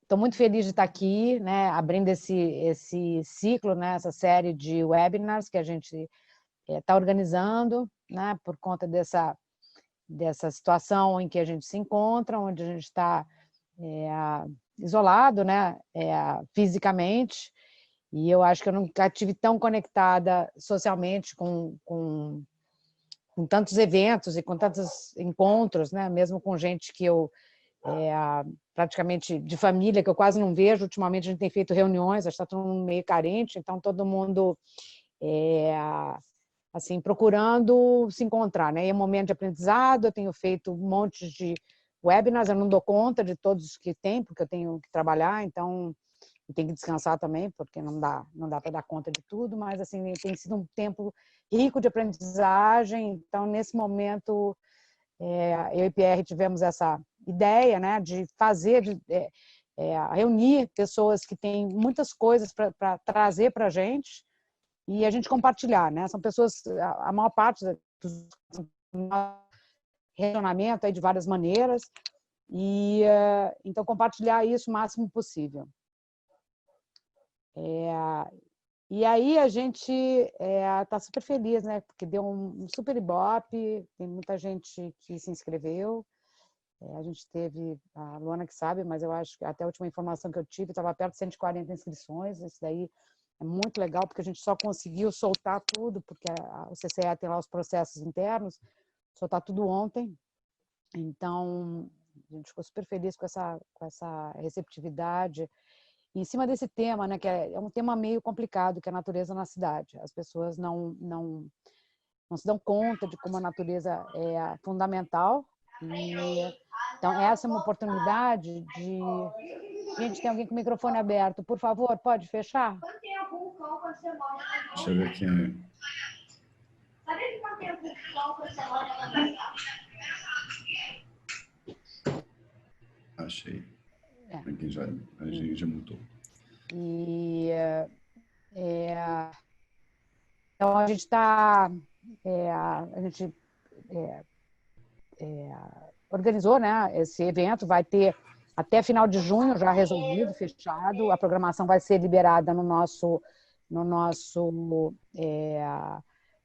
estou muito feliz de estar aqui, né, abrindo esse ciclo, né, essa série de webinars que a gente está organizando, né, por conta dessa situação em que a gente se encontra, onde a gente está isolado, né, fisicamente, e eu acho que eu nunca estive tão conectada socialmente com tantos eventos e com tantos encontros, né, mesmo com gente que eu praticamente de família, que eu quase não vejo. Ultimamente a gente tem feito reuniões, está todo mundo meio carente, então todo mundo assim, procurando se encontrar, né? E é um momento de aprendizado, eu tenho feito um monte de webinars, eu não dou conta de todos que tem, porque eu tenho que trabalhar, então e tenho que descansar também, porque não dá para dar conta de tudo, mas assim, tem sido um tempo rico de aprendizagem. Então, nesse momento, eu e Pierre tivemos essa ideia, né, de fazer, reunir pessoas que têm muitas coisas para trazer para a gente compartilhar, né? São pessoas, a maior parte dos relacionamento aí de várias maneiras, e então compartilhar isso o máximo possível. E aí a gente está super feliz, né? Porque deu um super ibope, tem muita gente que se inscreveu. A gente teve, a Luana que sabe, mas eu acho que até a última informação que eu tive estava perto de 140 inscrições. Isso daí é muito legal, porque a gente só conseguiu soltar tudo, porque o CCE tem lá os processos internos, soltar tudo ontem. Então, a gente ficou super feliz com essa receptividade. Em cima desse tema, né, que é um tema meio complicado, que é a natureza na cidade. As pessoas não se dão conta de como a natureza é fundamental. Então, essa é uma oportunidade de... Gente, tem alguém com o microfone aberto. Por favor, pode fechar? Deixa eu ver aqui. Achei. Aqui a gente já mudou. Então, a gente está... organizou, né, esse evento, vai ter até final de junho já resolvido, fechado. A programação vai ser liberada no nosso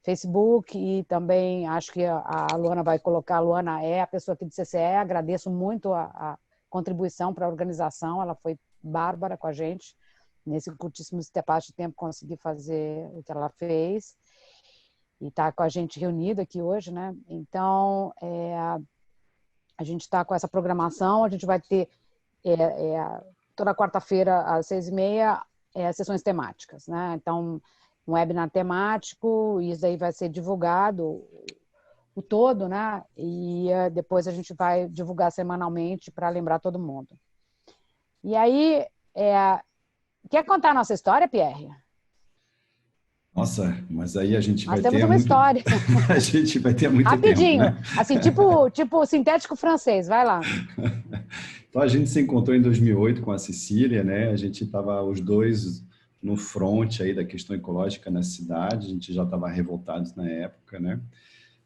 Facebook, e também acho que a Luana vai colocar. A Luana é a pessoa aqui do CCE, agradeço muito a contribuição para a organização, ela foi bárbara com a gente, nesse curtíssimo espaço de tempo conseguir fazer o que ela fez, e está com a gente reunido aqui hoje, né? Então, a gente está com essa programação, a gente vai ter toda quarta-feira às 6h30 sessões temáticas, né? Então, um webinar temático, e isso aí vai ser divulgado o todo, né? E depois a gente vai divulgar semanalmente para lembrar todo mundo. E aí, quer contar a nossa história, Pierre? Nossa, mas aí a gente Nós vai temos ter uma muito... história. A gente vai ter muito tempo, Rapidinho, né? assim, tipo sintético francês, vai lá. Então, a gente se encontrou em 2008 com a Cecília, né? A gente estava os dois no front aí da questão ecológica na cidade, a gente já estava revoltados na época, né?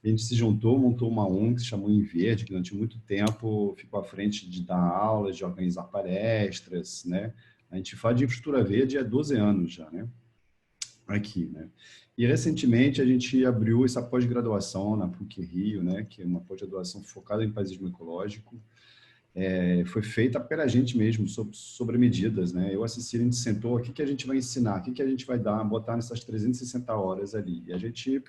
A gente se juntou, montou uma ONG que se chamou Em Verde, que durante muito tempo ficou à frente de dar aulas, de organizar palestras, né? A gente fala de infraestrutura verde há 12 anos já, né? Aqui, né? E recentemente a gente abriu essa pós-graduação na PUC-Rio, né? Que é uma pós-graduação focada em paisagem ecológico. Foi feita pela gente mesmo, sobre medidas, né? Eu e a Cecília, a gente sentou, o que a gente vai ensinar, o que a gente vai botar nessas 360 horas ali. E a gente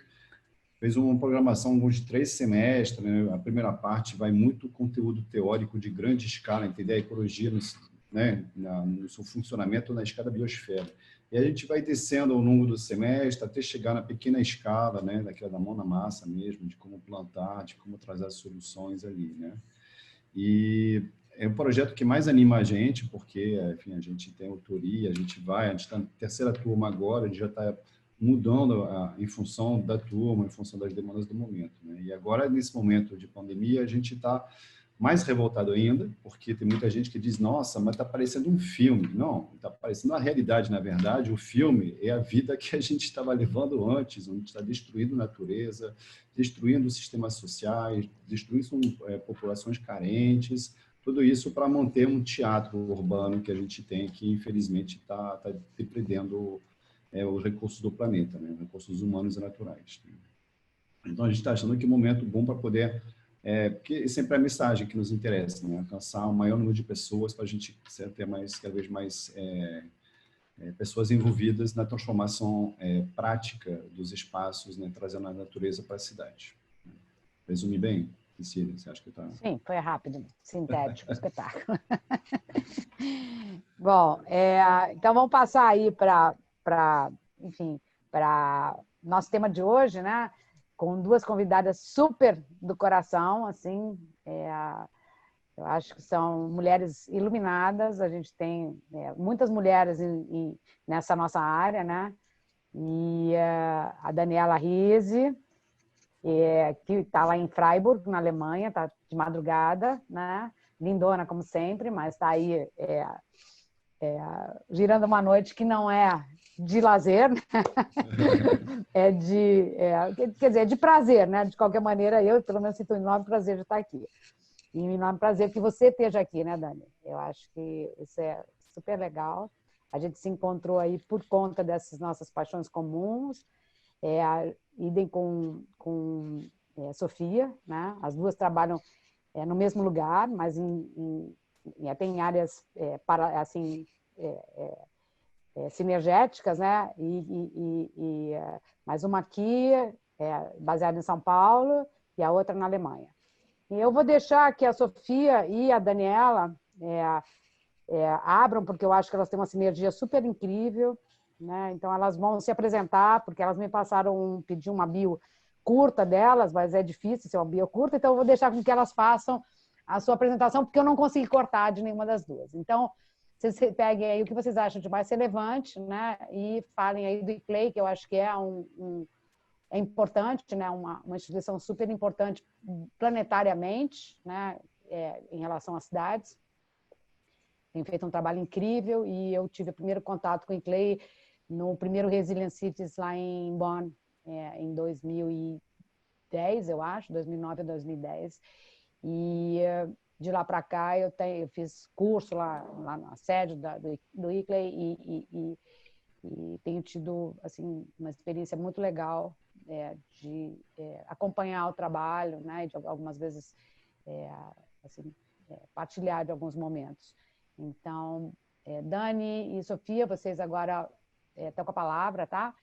fez uma programação de 3 semestres, né? A primeira parte vai muito conteúdo teórico de grande escala, entender a ecologia no seu funcionamento na escala da biosfera. E a gente vai descendo ao longo do semestre até chegar na pequena escala, né? Daquela da mão na massa mesmo, de como plantar, de como trazer as soluções ali, né? E é o projeto que mais anima a gente, porque, enfim, a gente tem autoria, a gente está na terceira turma agora, a gente já está mudando em função da turma, em função das demandas do momento, né? E agora, nesse momento de pandemia, a gente está mais revoltado ainda, porque tem muita gente que diz, nossa, mas está parecendo um filme. Não, está parecendo uma realidade, na verdade. O filme é a vida que a gente estava levando antes, onde está destruindo a natureza, destruindo sistemas sociais, destruindo populações carentes, Tudo isso para manter um teatro urbano que a gente tem, que infelizmente está depredando os recursos do planeta, né? Recursos humanos e naturais. Né? Então, a gente está achando que é um momento bom para poder... porque sempre é a mensagem que nos interessa, né? Alcançar o maior número de pessoas para a gente ter cada vez mais pessoas envolvidas na transformação prática dos espaços, né? Trazendo a natureza para a cidade. Resumi bem, Cecília? Você acha que está... Sim, foi rápido, sintético, espetáculo. Bom, então vamos passar aí enfim, para nosso tema de hoje, né? Com duas convidadas super do coração, assim, eu acho que são mulheres iluminadas, a gente tem muitas mulheres nessa nossa área, né? E a Daniela Riese, que está lá em Freiburg, na Alemanha, está de madrugada, né? Lindona, como sempre, mas está aí girando uma noite que não é de lazer, né? Quer dizer, é de prazer, né? De qualquer maneira, eu, pelo menos, sinto um enorme prazer de estar aqui. E um enorme prazer que você esteja aqui, né, Dani? Eu acho que isso é super legal. A gente se encontrou aí por conta dessas nossas paixões comuns, idem com Sofia, né? As duas trabalham no mesmo lugar, mas até em áreas sinergéticas, né? Mais uma aqui, baseada em São Paulo, e a outra na Alemanha. E eu vou deixar que a Sofia e a Daniela abram, porque eu acho que elas têm uma sinergia super incrível, né? Então, elas vão se apresentar, porque elas me passaram pedir uma bio curta delas, mas é difícil ser uma bio curta, então eu vou deixar com que elas façam a sua apresentação, porque eu não consegui cortar de nenhuma das duas. Então, vocês peguem aí o que vocês acham de mais relevante, né? E falem aí do ICLEI, que eu acho que é importante, né? Uma instituição super importante planetariamente, né? Em relação às cidades. Tem feito um trabalho incrível e eu tive o primeiro contato com o ICLEI no primeiro Resilience Cities lá em Bonn, em 2010, eu acho, 2009 a 2010. E de lá para cá eu fiz curso lá na sede do ICLEI e tenho tido assim uma experiência muito legal de acompanhar o trabalho, né, e de algumas vezes assim, partilhar de alguns momentos. Então, Dani e Sofia, vocês agora estão com a palavra, tá?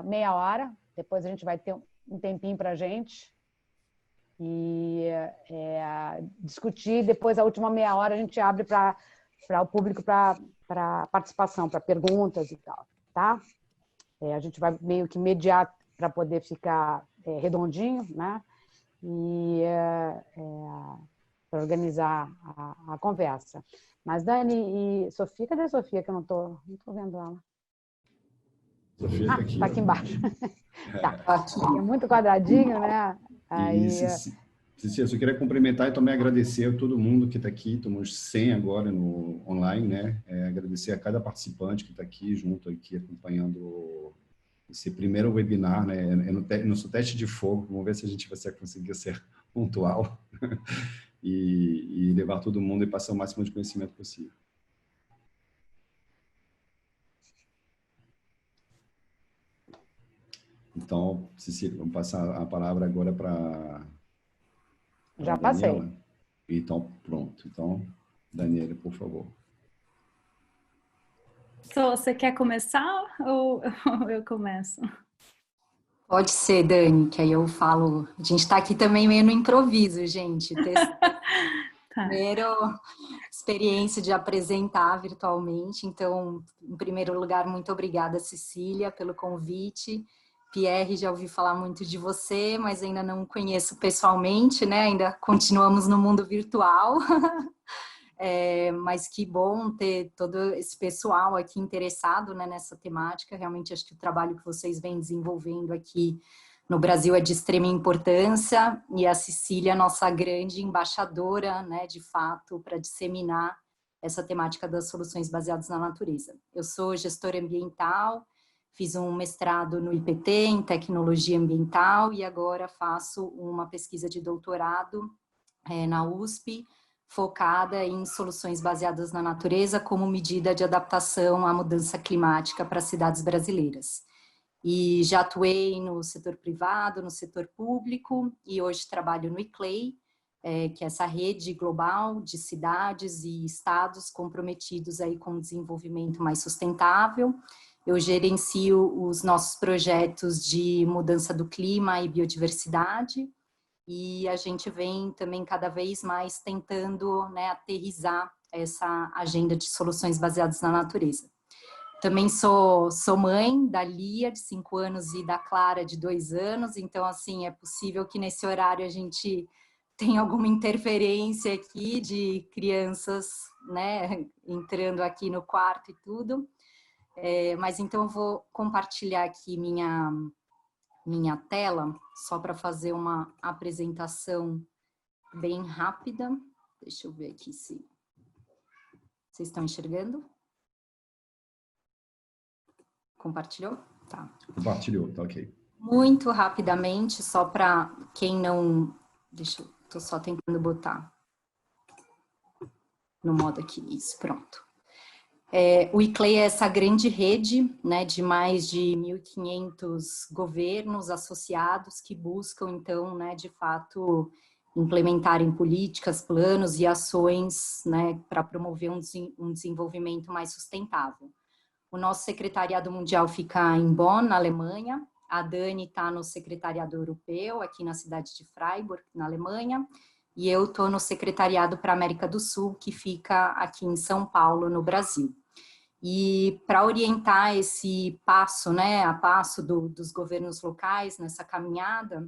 Meia hora, depois a gente vai ter um tempinho para a gente e discutir, depois a última meia hora a gente abre para o público para participação, para perguntas e tal, tá? A gente vai meio que mediar para poder ficar redondinho, né? E para organizar a conversa. Mas Dani e Sofia, cadê a Sofia que eu não tô vendo ela? Sofia está aqui. Tá aqui embaixo. Tá. É muito quadradinho, né? Aí... Cecília, eu só queria cumprimentar e também agradecer a todo mundo que está aqui, estamos 100 agora no online, né? Agradecer a cada participante que está aqui junto, aqui acompanhando esse primeiro webinar, né? É no seu teste de fogo, vamos ver se a gente vai conseguir ser pontual e levar todo mundo e passar o máximo de conhecimento possível. Então, Cecília, vamos passar a palavra agora para já passei. Daniela. Então, pronto. Então, Daniela, por favor. Você quer começar ou eu começo? Pode ser, Dani, que aí eu falo. A gente está aqui também meio no improviso, gente. Primeiro experiência de apresentar virtualmente. Então, em primeiro lugar, muito obrigada, Cecília, pelo convite. Pierre, já ouvi falar muito de você, mas ainda não conheço pessoalmente, né? Ainda continuamos no mundo virtual. Mas que bom ter todo esse pessoal aqui interessado, né, nessa temática. Realmente acho que o trabalho que vocês vêm desenvolvendo aqui no Brasil é de extrema importância e a Cecília é nossa grande embaixadora, né, de fato, para disseminar essa temática das soluções baseadas na natureza. Eu sou gestora ambiental, fiz um mestrado no IPT em tecnologia ambiental e agora faço uma pesquisa de doutorado na USP, focada em soluções baseadas na natureza como medida de adaptação à mudança climática para as cidades brasileiras. E já atuei no setor privado, no setor público, e hoje trabalho no ICLEI, que é essa rede global de cidades e estados comprometidos aí com o desenvolvimento mais sustentável. Eu gerencio os nossos projetos de mudança do clima e biodiversidade, e a gente vem também cada vez mais tentando, né, aterrissar essa agenda de soluções baseadas na natureza. Também sou mãe da Lia, de 5 anos, e da Clara, de 2 anos, então, assim, é possível que nesse horário a gente tenha alguma interferência aqui de crianças, né, entrando aqui no quarto e tudo. Mas então eu vou compartilhar aqui minha tela, só para fazer uma apresentação bem rápida. Deixa eu ver aqui se vocês estão enxergando. Compartilhou? Tá. Compartilhou, tá ok. Muito rapidamente, só para quem não... tô só tentando botar no modo aqui, isso, pronto. O ICLEI é essa grande rede, né, de mais de 1.500 governos associados que buscam, então, né, de fato, implementarem políticas, planos e ações, né, para promover um desenvolvimento mais sustentável. O nosso secretariado mundial fica em Bonn, na Alemanha. A Dani está no secretariado europeu, aqui na cidade de Freiburg, na Alemanha. E eu estou no secretariado para a América do Sul, que fica aqui em São Paulo, no Brasil. E para orientar esse passo, né, a passo dos governos locais nessa caminhada,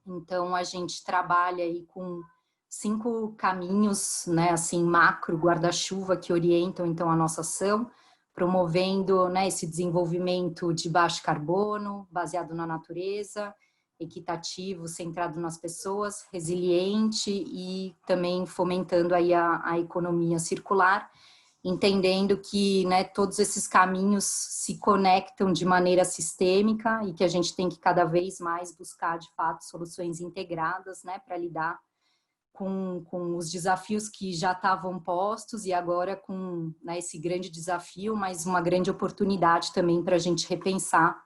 então a gente trabalha aí com 5 caminhos, né, assim, macro, guarda-chuva, que orientam então a nossa ação, promovendo, né, esse desenvolvimento de baixo carbono, baseado na natureza, equitativo, centrado nas pessoas, resiliente e também fomentando aí a economia circular, entendendo que, né, todos esses caminhos se conectam de maneira sistêmica e que a gente tem que cada vez mais buscar, de fato, soluções integradas, né, para lidar com os desafios que já estavam postos e agora com, né, esse grande desafio, mas uma grande oportunidade também para a gente repensar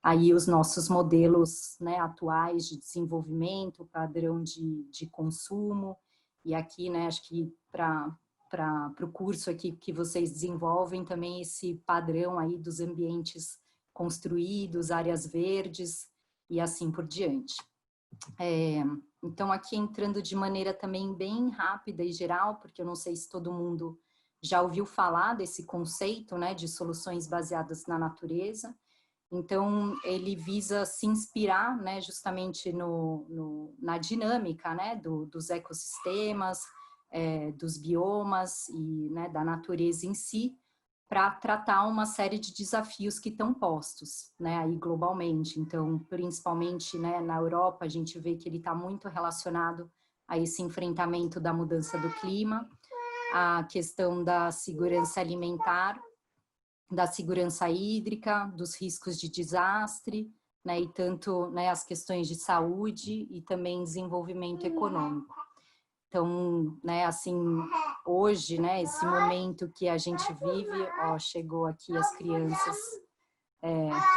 aí os nossos modelos, né, atuais de desenvolvimento, padrão de consumo. E aqui, né, acho que para o curso aqui que vocês desenvolvem também esse padrão aí dos ambientes construídos, áreas verdes e assim por diante. Então, aqui entrando de maneira também bem rápida e geral, porque eu não sei se todo mundo já ouviu falar desse conceito, né, de soluções baseadas na natureza. Então, ele visa se inspirar, né, justamente na dinâmica, né, dos ecossistemas, dos biomas e, né, da natureza em si, para tratar uma série de desafios que estão postos, né, aí globalmente. Então, principalmente, né, na Europa, a gente vê que ele está muito relacionado a esse enfrentamento da mudança do clima, a questão da segurança alimentar, da segurança hídrica, dos riscos de desastre, né, e tanto, né, as questões de saúde e também desenvolvimento econômico. Então, né, assim, hoje, né, esse momento que a gente vive, ó, chegou aqui as crianças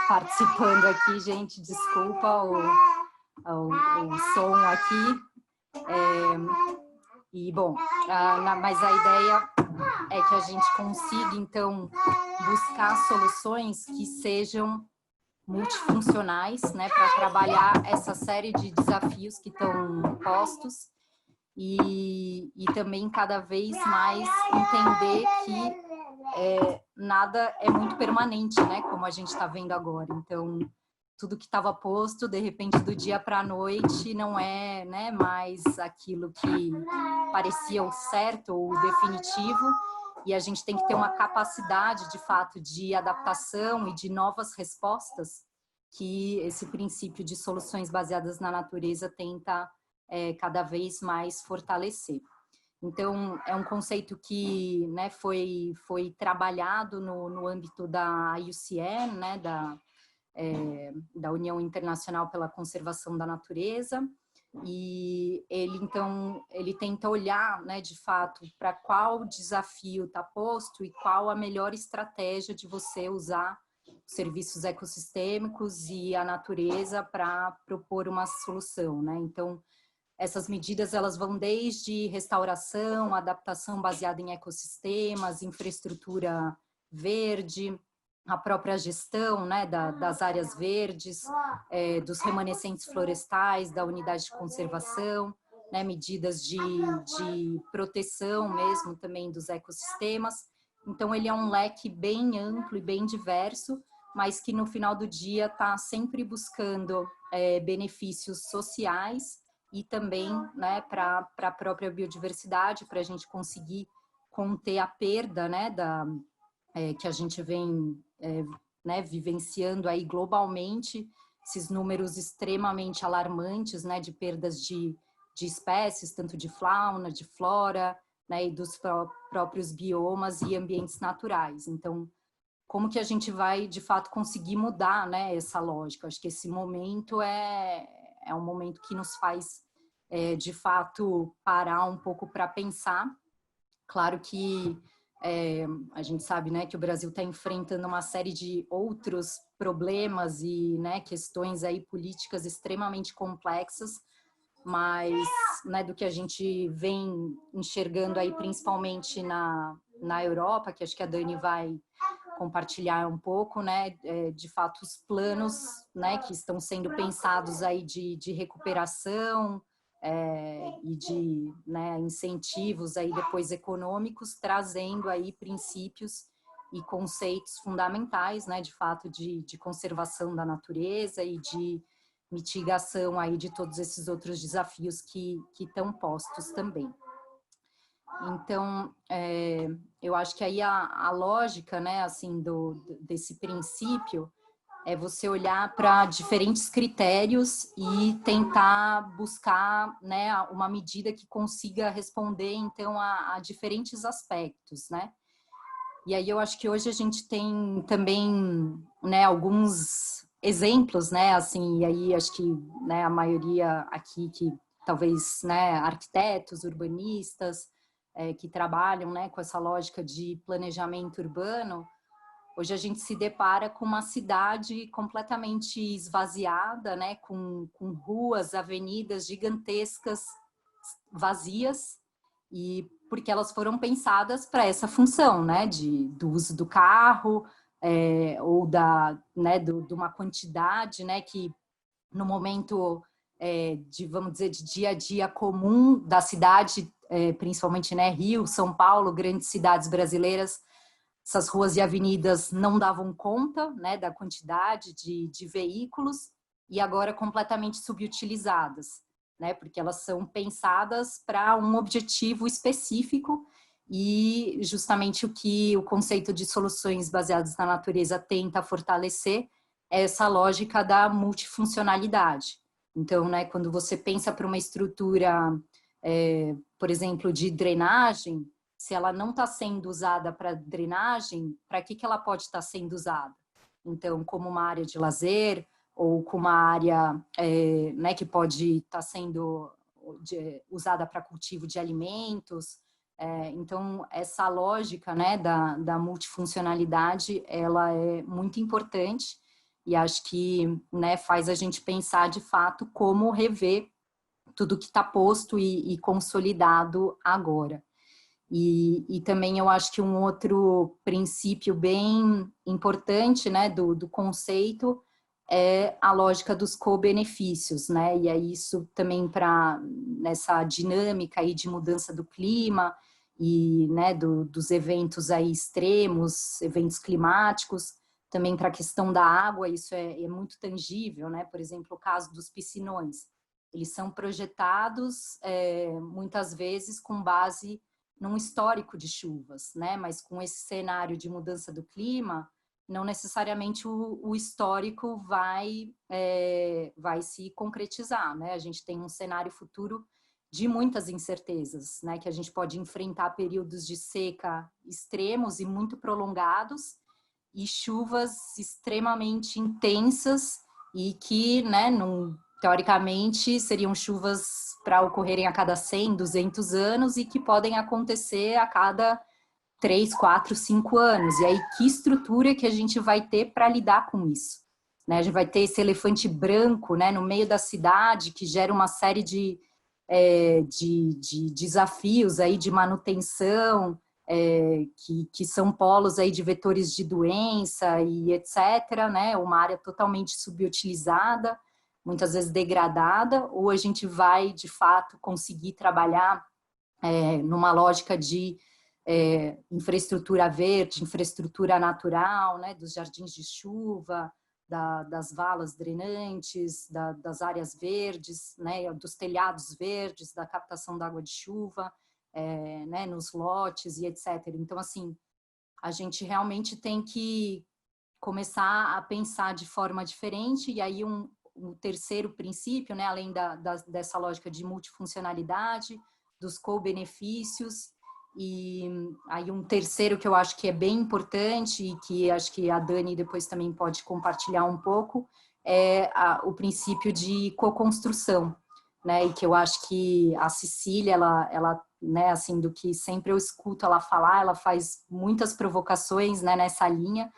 participando aqui, gente, desculpa o som aqui. E, bom, mas a ideia é que a gente consiga, então, buscar soluções que sejam multifuncionais, né, para trabalhar essa série de desafios que estão postos e também cada vez mais entender que nada é muito permanente, né, como a gente está vendo agora. Então, tudo que estava posto, de repente, do dia para a noite, não é, né, mais aquilo que parecia o certo ou o definitivo, e a gente tem que ter uma capacidade, de fato, de adaptação e de novas respostas que esse princípio de soluções baseadas na natureza tenta cada vez mais fortalecer. Então, é um conceito que, né, foi trabalhado no âmbito da IUCN, né, da União Internacional pela Conservação da Natureza, e ele, então, ele tenta olhar, né, de fato, para qual desafio está posto e qual a melhor estratégia de você usar serviços ecossistêmicos e a natureza para propor uma solução, né? Então, essas medidas elas vão desde restauração, adaptação baseada em ecossistemas, infraestrutura verde, a própria gestão, né, das áreas verdes, dos remanescentes florestais, da unidade de conservação, né, medidas de proteção mesmo também dos ecossistemas. Então, ele é um leque bem amplo e bem diverso, mas que no final do dia está sempre buscando benefícios sociais e também, né, para a própria biodiversidade, para a gente conseguir conter a perda, né, que a gente vem né, vivenciando aí globalmente, esses números extremamente alarmantes, né, de perdas de espécies, tanto de fauna, de flora, né, e dos próprios biomas e ambientes naturais. Então, como que a gente vai, de fato, conseguir mudar, né, essa lógica? Acho que esse momento é um momento que nos faz, de fato, parar um pouco para pensar. Claro que a gente sabe, né, que o Brasil está enfrentando uma série de outros problemas e, né, questões aí políticas extremamente complexas, mas, né, do que a gente vem enxergando aí principalmente na Europa, que acho que a Dani vai compartilhar um pouco, né, de fato os planos, né, que estão sendo pensados aí de recuperação e de, né, incentivos aí depois econômicos, trazendo aí princípios e conceitos fundamentais, né, de fato de conservação da natureza e de mitigação aí de todos esses outros desafios que estão postos também. Então, eu acho que aí a lógica, né, assim, desse princípio é você olhar para diferentes critérios e tentar buscar, né, uma medida que consiga responder, então, a diferentes aspectos, né? E aí eu acho que hoje a gente tem também, né, alguns exemplos, né, assim, e aí acho que, né, a maioria aqui que talvez, né, arquitetos, urbanistas, que trabalham, né, com essa lógica de planejamento urbano, hoje a gente se depara com uma cidade completamente esvaziada, né, com ruas, avenidas gigantescas, vazias, e porque elas foram pensadas para essa função, né, do uso do carro, ou né, de uma quantidade, né, que no momento vamos dizer, de dia a dia comum da cidade, principalmente, né, Rio, São Paulo, grandes cidades brasileiras, essas ruas e avenidas não davam conta, né, da quantidade de veículos e agora completamente subutilizadas, né, porque elas são pensadas para um objetivo específico e justamente o que o conceito de soluções baseadas na natureza tenta fortalecer é essa lógica da multifuncionalidade. Então, né, quando você pensa para uma estrutura, por exemplo, de drenagem, se ela não está sendo usada para drenagem, para que ela pode estar sendo usada? Então, como uma área de lazer, ou como uma área né, que pode estar sendo usada para cultivo de alimentos. Então, essa lógica, né, da multifuncionalidade, ela é muito importante e acho que, né, faz a gente pensar, de fato, como rever tudo que está posto e consolidado agora. E também eu acho que um outro princípio bem importante, né, do conceito é a lógica dos co-benefícios, né? E é isso também para nessa dinâmica aí de mudança do clima e, né, dos eventos aí extremos, eventos climáticos, também para a questão da água, isso é muito tangível, né? Por exemplo, o caso dos piscinões. Eles são projetados muitas vezes com base num histórico de chuvas, né? Mas com esse cenário de mudança do clima, não necessariamente o histórico vai se concretizar, né? A gente tem um cenário futuro de muitas incertezas, né? Que a gente pode enfrentar períodos de seca extremos e muito prolongados e chuvas extremamente intensas e que, né, num teoricamente, seriam chuvas para ocorrerem a cada 100, 200 anos e que podem acontecer a cada 3, 4, 5 anos. E aí, que estrutura que a gente vai ter para lidar com isso? Né? A gente vai ter esse elefante branco, né, no meio da cidade, que gera uma série de desafios aí de manutenção, que são polos aí de vetores de doença e etc., né? Uma área totalmente subutilizada, muitas vezes degradada, ou a gente vai, de fato, conseguir trabalhar numa lógica de infraestrutura verde, infraestrutura natural, né? Dos jardins de chuva, das valas drenantes, das áreas verdes, né, dos telhados verdes, da captação da água de chuva, né, nos lotes e etc. Então, assim, a gente realmente tem que começar a pensar de forma diferente, e aí um terceiro princípio, né, além dessa lógica de multifuncionalidade, dos co-benefícios, e aí um terceiro que eu acho que é bem importante e que acho que a Dani depois também pode compartilhar um pouco, é o princípio de co-construção, né? E que eu acho que a Cecília, ela, né, assim, do que sempre eu escuto ela falar, ela faz muitas provocações, né, nessa linha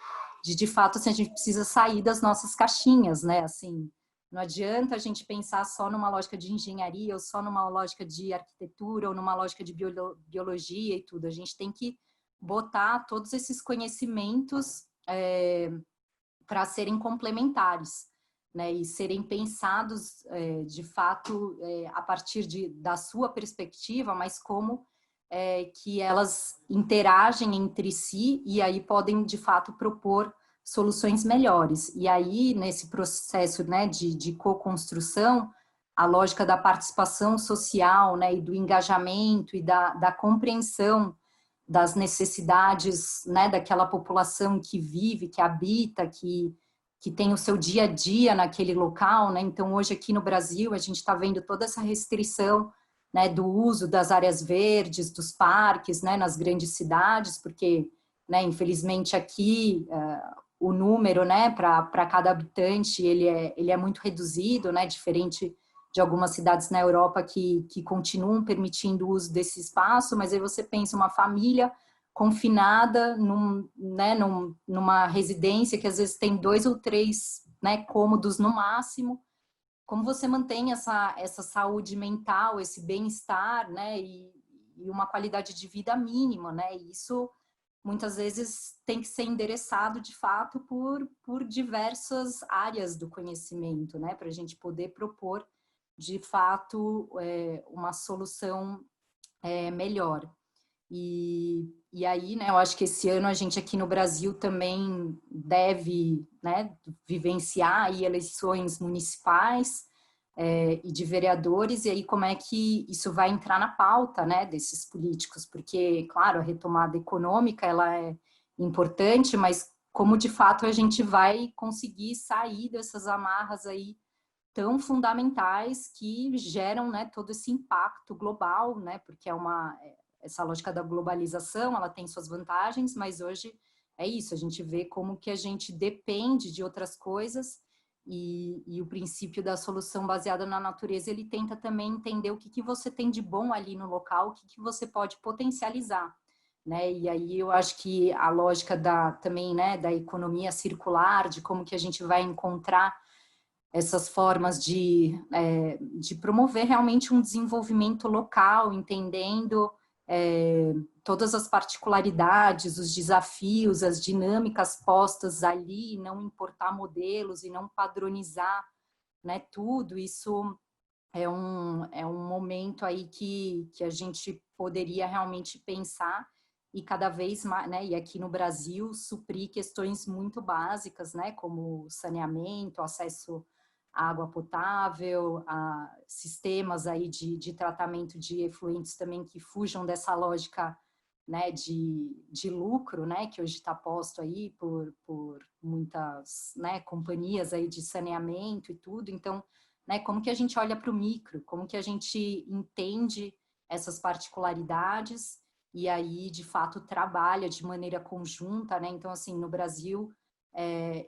de fato, assim, a gente precisa sair das nossas caixinhas, né? Assim, não adianta a gente pensar só numa lógica de engenharia, ou só numa lógica de arquitetura, ou numa lógica de biologia e tudo. A gente tem que botar todos esses conhecimentos para serem complementares, né? E serem pensados, de fato, a partir da sua perspectiva, mas como que elas interagem entre si e aí podem, de fato, propor soluções melhores. E aí, nesse processo, né, de co-construção, a lógica da participação social, né, e do engajamento e da compreensão das necessidades, né, daquela população que vive, que habita, que tem o seu dia a dia naquele local, né? Então, hoje aqui no Brasil, a gente está vendo toda essa restrição, né, do uso das áreas verdes, dos parques, né, nas grandes cidades, porque, né, infelizmente aqui o número, né, para cada habitante ele é muito reduzido, né, diferente de algumas cidades na Europa que continuam permitindo o uso desse espaço, mas aí você pensa uma família confinada numa residência que às vezes tem 2 ou 3, né, cômodos no máximo. Como você mantém essa saúde mental, esse bem-estar, né, e uma qualidade de vida mínima, né? E isso muitas vezes tem que ser endereçado de fato por diversas áreas do conhecimento, né, para a gente poder propor de fato uma solução melhor. E aí, né, eu acho que esse ano a gente aqui no Brasil também deve, né, vivenciar aí eleições municipais e de vereadores, e aí como é que isso vai entrar na pauta, né, desses políticos, porque, claro, a retomada econômica, ela é importante, mas como de fato a gente vai conseguir sair dessas amarras aí tão fundamentais que geram, né, todo esse impacto global, né, porque essa lógica da globalização, ela tem suas vantagens, mas hoje é isso, a gente vê como que a gente depende de outras coisas e o princípio da solução baseada na natureza, ele tenta também entender o que você tem de bom ali no local, o que você pode potencializar, né? E aí eu acho que a lógica também, né, da economia circular, de como que a gente vai encontrar essas formas de promover realmente um desenvolvimento local, entendendo todas as particularidades, os desafios, as dinâmicas postas ali, não importar modelos e não padronizar, né, tudo. Isso é um momento aí que a gente poderia realmente pensar e cada vez mais, né, e aqui no Brasil, suprir questões muito básicas, né, como saneamento, acesso à água potável, a sistemas aí de tratamento de efluentes também que fujam dessa lógica, né, de lucro, né, que hoje está posto aí por muitas, né, companhias aí de saneamento e tudo. Então, né, como que a gente olha para o micro, como que a gente entende essas particularidades e aí, de fato, trabalha de maneira conjunta, né? Então, assim, no Brasil,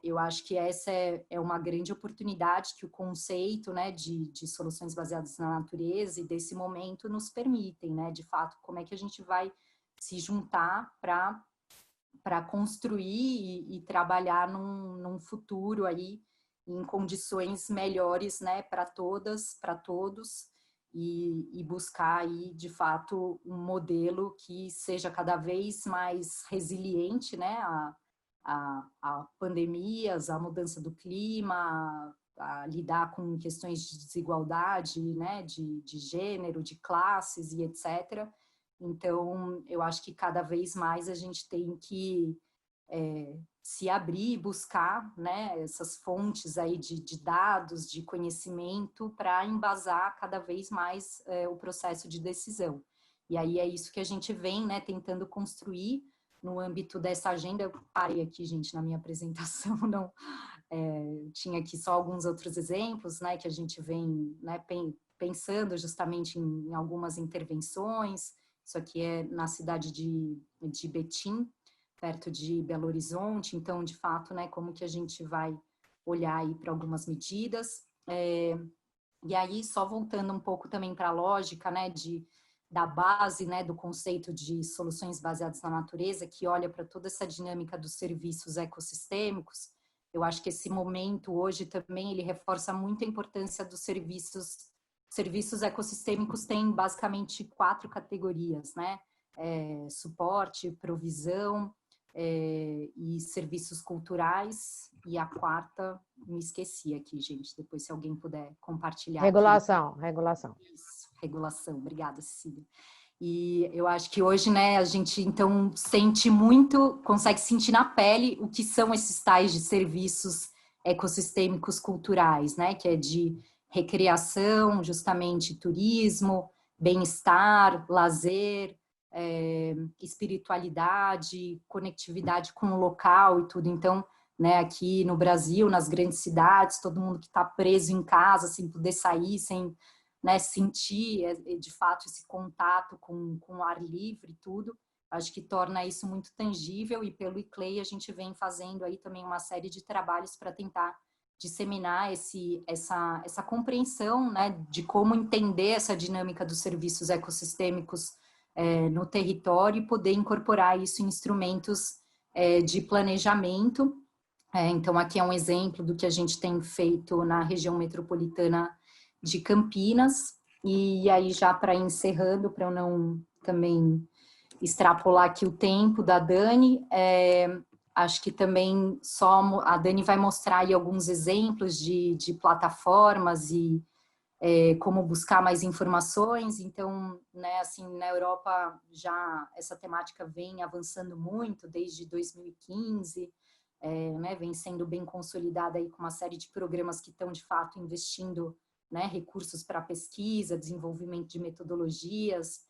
eu acho que essa é uma grande oportunidade que o conceito, né, de soluções baseadas na natureza e desse momento nos permitem, né, de fato, como é que a gente vai se juntar para construir e trabalhar num futuro aí em condições melhores, né, para todas, para todos, e buscar aí, de fato, um modelo que seja cada vez mais resiliente, né, a pandemias, a mudança do clima, a lidar com questões de desigualdade, né, de gênero, de classes e etc. Então, eu acho que cada vez mais a gente tem que se abrir e buscar, né, essas fontes aí de dados, de conhecimento, para embasar cada vez mais o processo de decisão. E aí é isso que a gente vem, né, tentando construir no âmbito dessa agenda. Eu parei aqui, gente, na minha apresentação, não tinha aqui só alguns outros exemplos, né, que a gente vem, né, pensando justamente em algumas intervenções. Isso aqui é na cidade de Betim, perto de Belo Horizonte. Então, de fato, né, como que a gente vai olhar aí para algumas medidas. E aí, só voltando um pouco também para a lógica, né, da base, né, do conceito de soluções baseadas na natureza, que olha para toda essa dinâmica dos serviços ecossistêmicos. Eu acho que esse momento hoje também ele reforça muito a importância dos serviços. Serviços ecossistêmicos têm basicamente 4 categorias, né? Suporte, provisão e serviços culturais. E a 4ª, me esqueci aqui, gente. Depois, se alguém puder compartilhar. Regulação. Isso, regulação. Obrigada, Cecília. E eu acho que hoje, né, a gente, então, consegue sentir na pele o que são esses tais de serviços ecossistêmicos culturais, né, que é de recreação, justamente turismo, bem-estar, lazer, espiritualidade, conectividade com o local e tudo. Então, né, aqui no Brasil, nas grandes cidades, todo mundo que está preso em casa, sem poder sair, sem, né, sentir de fato esse contato com o ar livre e tudo, acho que torna isso muito tangível. E pelo ICLEI a gente vem fazendo aí também uma série de trabalhos para tentar disseminar essa compreensão, né, de como entender essa dinâmica dos serviços ecossistêmicos no território e poder incorporar isso em instrumentos de planejamento. Então, aqui é um exemplo do que a gente tem feito na região metropolitana de Campinas. E aí, já para encerrando, para eu não também extrapolar aqui o tempo da Dani, acho que também só a Dani vai mostrar aí alguns exemplos de plataformas e como buscar mais informações. Então, né, assim, na Europa já essa temática vem avançando muito desde 2015, né, vem sendo bem consolidada aí com uma série de programas que estão de fato investindo, né, recursos para pesquisa, desenvolvimento de metodologias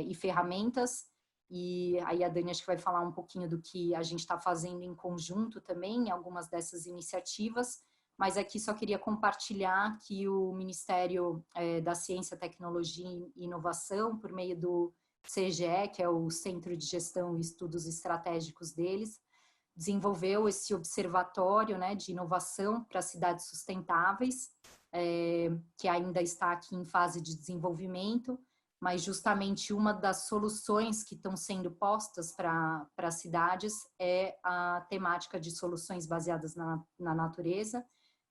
e ferramentas. E aí a Dani acho que vai falar um pouquinho do que a gente está fazendo em conjunto também, em algumas dessas iniciativas. Mas aqui só queria compartilhar que o Ministério da Ciência, Tecnologia e Inovação, por meio do CGE, que é o Centro de Gestão e Estudos Estratégicos deles, desenvolveu esse observatório, né, de inovação para cidades sustentáveis, que ainda está aqui em fase de desenvolvimento, mas justamente uma das soluções que estão sendo postas para as cidades é a temática de soluções baseadas na natureza.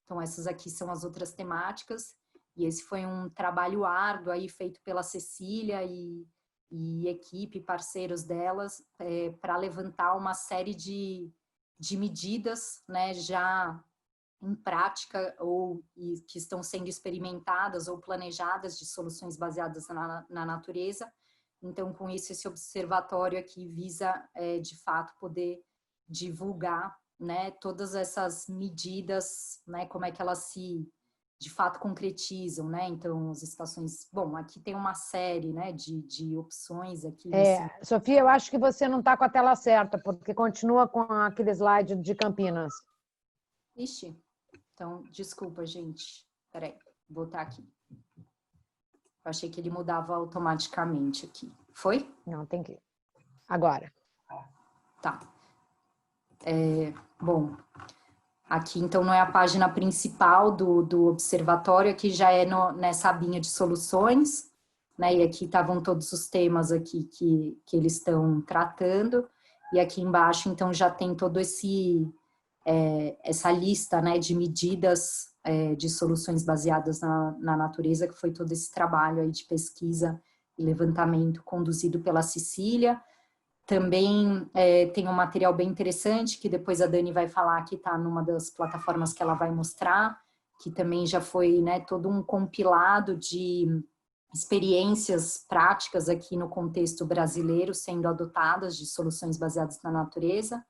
Então, essas aqui são as outras temáticas, e esse foi um trabalho árduo aí feito pela Cecília e equipe, parceiros delas, para levantar uma série de medidas, né, já em prática ou que estão sendo experimentadas ou planejadas de soluções baseadas na natureza. Então, com isso, esse observatório aqui visa, de fato, poder divulgar, né, todas essas medidas, né, como é que elas se, de fato, concretizam, né? Então, as estações... Bom, aqui tem uma série, né, de opções aqui. Sofia, eu acho que você não está com a tela certa, porque continua com aquele slide de Campinas. Ixi, então, desculpa, gente. Peraí, vou botar aqui. Eu achei que ele mudava automaticamente aqui. Foi? Não, tem que ir. Agora. Tá. Bom, aqui então não é a página principal do observatório, aqui já é nessa abinha de soluções, né? E aqui estavam todos os temas aqui que eles estão tratando, e aqui embaixo então já tem todo essa lista, né, de medidas de soluções baseadas na natureza, que foi todo esse trabalho aí de pesquisa e levantamento conduzido pela Cecília. Também tem um material bem interessante, que depois a Dani vai falar, que está numa das plataformas que ela vai mostrar, que também já foi, né, todo um compilado de experiências práticas aqui no contexto brasileiro sendo adotadas de soluções baseadas na natureza.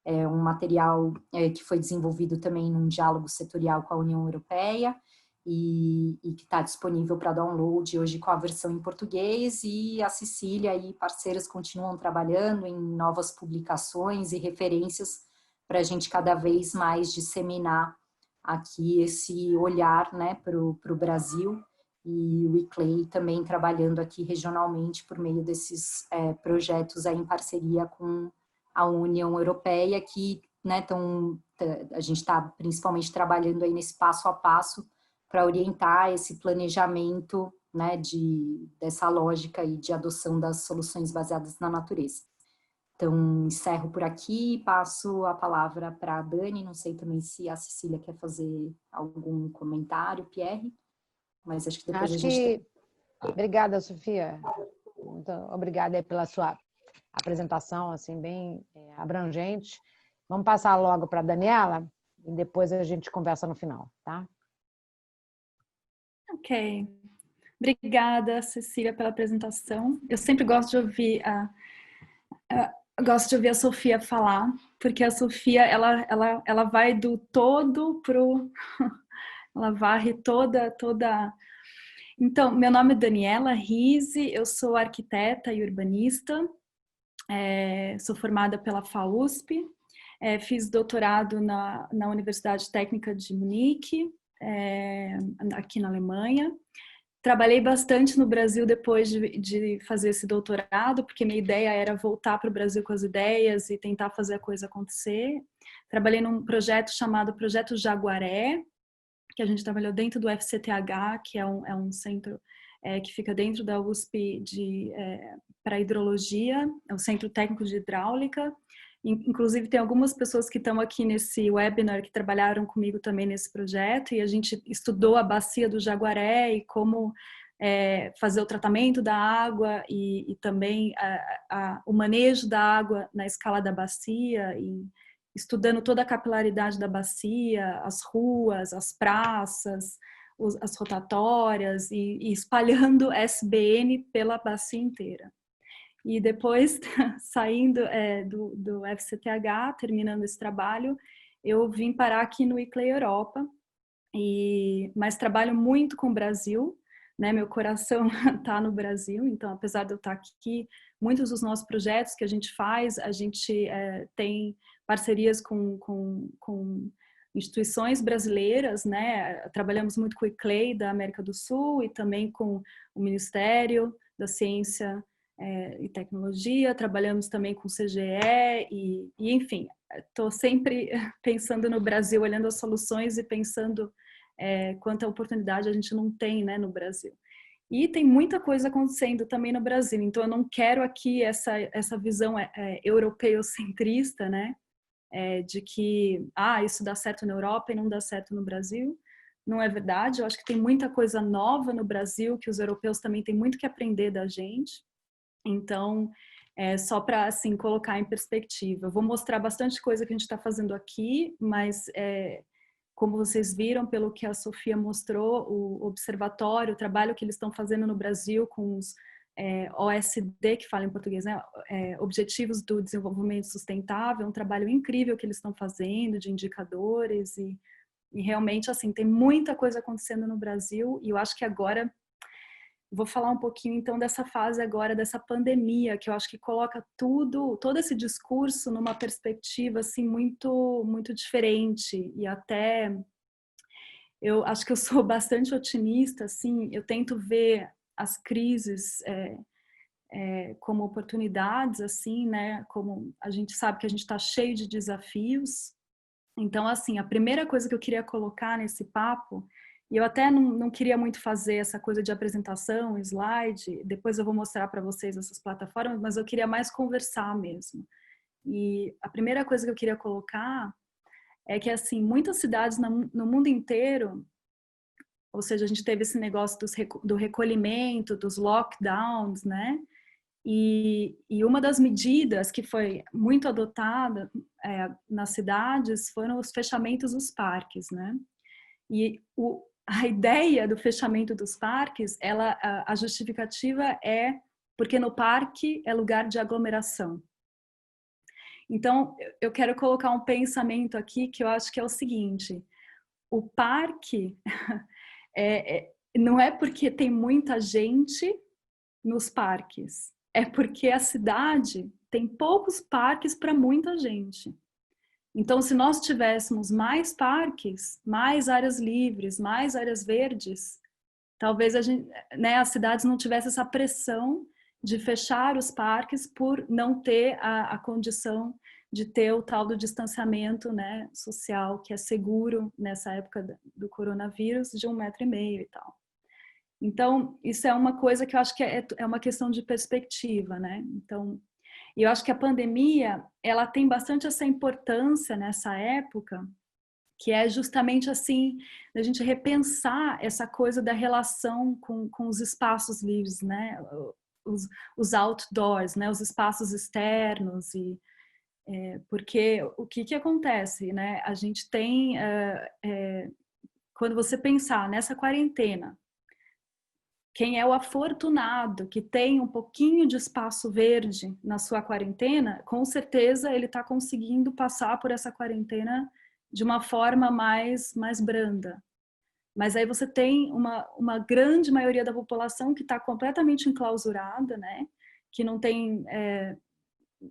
É um material que foi desenvolvido também num diálogo setorial com a União Europeia e que está disponível para download hoje com a versão em português, e a Cecília e parceiras continuam trabalhando em novas publicações e referências para a gente cada vez mais disseminar aqui esse olhar, né, para o Brasil, e o ICLEI também trabalhando aqui regionalmente por meio desses projetos aí em parceria com a União Europeia, que, né, a gente está principalmente trabalhando aí nesse passo a passo para orientar esse planejamento, né, dessa lógica aí de adoção das soluções baseadas na natureza. Então, encerro por aqui e passo a palavra para a Dani. Não sei também se a Cecília quer fazer algum comentário, Pierre, mas acho que depois a gente... Obrigada, Sofia. Muito obrigada aí pela sua apresentação, assim, bem abrangente. Vamos passar logo para a Daniela e depois a gente conversa no final, tá? Ok. Obrigada, Cecília, pela apresentação. Eu sempre gosto de ouvir a Sofia falar, porque a Sofia, ela vai do todo pro... ela varre toda... Então, meu nome é Daniela Rise, eu sou arquiteta e urbanista, sou formada pela FAUSP, fiz doutorado na Universidade Técnica de Munique, aqui na Alemanha. Trabalhei bastante no Brasil depois de fazer esse doutorado, porque minha ideia era voltar para o Brasil com as ideias e tentar fazer a coisa acontecer. Trabalhei num projeto chamado Projeto Jaguaré, que a gente trabalhou dentro do FCTH, que é um centro que fica dentro da USP para hidrologia, é o Centro Técnico de Hidráulica. Inclusive, tem algumas pessoas que estão aqui nesse webinar que trabalharam comigo também nesse projeto, e a gente estudou a bacia do Jaguaré e como fazer o tratamento da água e também o manejo da água na escala da bacia, e estudando toda a capilaridade da bacia, as ruas, as praças, as rotatórias, e espalhando SBN pela bacia inteira. E depois, saindo do FCTH, terminando esse trabalho, eu vim parar aqui no ICLEI Europa, mas trabalho muito com o Brasil, né? Meu coração está no Brasil, então apesar de eu estar aqui, muitos dos nossos projetos que a gente faz, a gente tem parcerias com instituições brasileiras, né? Trabalhamos muito com o ICLEI da América do Sul e também com o Ministério da Ciência e Tecnologia, trabalhamos também com o CGE e enfim, estou sempre pensando no Brasil, olhando as soluções e pensando quanta oportunidade a gente não tem, né, no Brasil. E tem muita coisa acontecendo também no Brasil, então eu não quero aqui essa visão europeocentrista, né, de que isso dá certo na Europa e não dá certo no Brasil. Não é verdade, eu acho que tem muita coisa nova no Brasil, que os europeus também têm muito que aprender da gente. Então, só para assim, colocar em perspectiva, eu vou mostrar bastante coisa que a gente está fazendo aqui, mas como vocês viram, pelo que a Sofia mostrou, o observatório, o trabalho que eles estão fazendo no Brasil com os OSD, que fala em português, né? Objetivos do Desenvolvimento Sustentável, é um trabalho incrível que eles estão fazendo, de indicadores, e realmente, assim, tem muita coisa acontecendo no Brasil, e eu acho que agora vou falar um pouquinho, então, dessa fase agora, dessa pandemia, que eu acho que coloca todo esse discurso numa perspectiva, assim, muito, muito diferente. E até, eu acho que eu sou bastante otimista, assim, eu tento ver as crises como oportunidades, assim, né? Como a gente sabe que a gente está cheio de desafios. Então, assim, a primeira coisa que eu queria colocar nesse papo, e eu até não queria muito fazer essa coisa de apresentação, slide, depois eu vou mostrar para vocês essas plataformas, mas eu queria mais conversar mesmo. E a primeira coisa que eu queria colocar é que, assim, muitas cidades no mundo inteiro, ou seja, a gente teve esse negócio do recolhimento, dos lockdowns, né? E uma das medidas que foi muito adotada nas cidades foram os fechamentos dos parques, né? E a ideia do fechamento dos parques, a justificativa é porque no parque é lugar de aglomeração. Então, eu quero colocar um pensamento aqui que eu acho que é o seguinte: o parque não é porque tem muita gente nos parques, é porque a cidade tem poucos parques para muita gente. Então, se nós tivéssemos mais parques, mais áreas livres, mais áreas verdes, talvez as cidades não tivessem essa pressão de fechar os parques por não ter a condição de ter o tal do distanciamento, né, social, que é seguro nessa época do coronavírus, de 1,5 m e tal. Então, isso é uma coisa que eu acho que é uma questão de perspectiva, né? Então, eu acho que a pandemia, ela tem bastante essa importância nessa época, que é justamente assim, a gente repensar essa coisa da relação com os espaços livres, né? Os outdoors, né? Os espaços externos porque o que acontece, né? A gente tem, quando você pensar nessa quarentena, quem é o afortunado que tem um pouquinho de espaço verde na sua quarentena, com certeza ele está conseguindo passar por essa quarentena de uma forma mais branda. Mas aí você tem uma grande maioria da população que está completamente enclausurada, né? Que não tem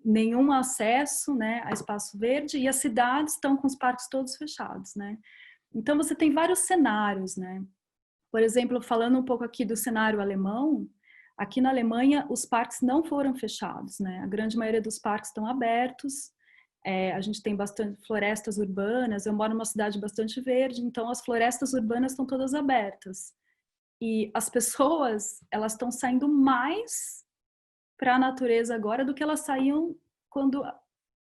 nenhum acesso, né, a espaço verde, e as cidades estão com os parques todos fechados, né? Então você tem vários cenários, né? Por exemplo, falando um pouco aqui do cenário alemão, aqui na Alemanha os parques não foram fechados, né? A grande maioria dos parques estão abertos, a gente tem bastante florestas urbanas, eu moro numa cidade bastante verde, então as florestas urbanas estão todas abertas. E as pessoas, elas estão saindo mais para a natureza agora do que elas saíam quando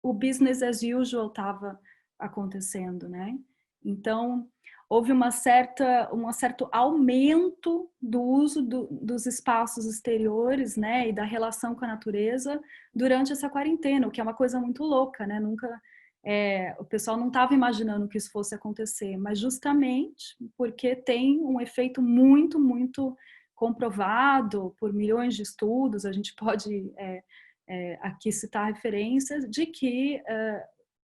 o business as usual estava acontecendo, né? Então, houve um certo aumento do uso dos espaços exteriores, né, e da relação com a natureza durante essa quarentena, o que é uma coisa muito louca, né? O pessoal não estava imaginando que isso fosse acontecer, mas justamente porque tem um efeito muito, muito comprovado por milhões de estudos, a gente pode aqui citar referências de que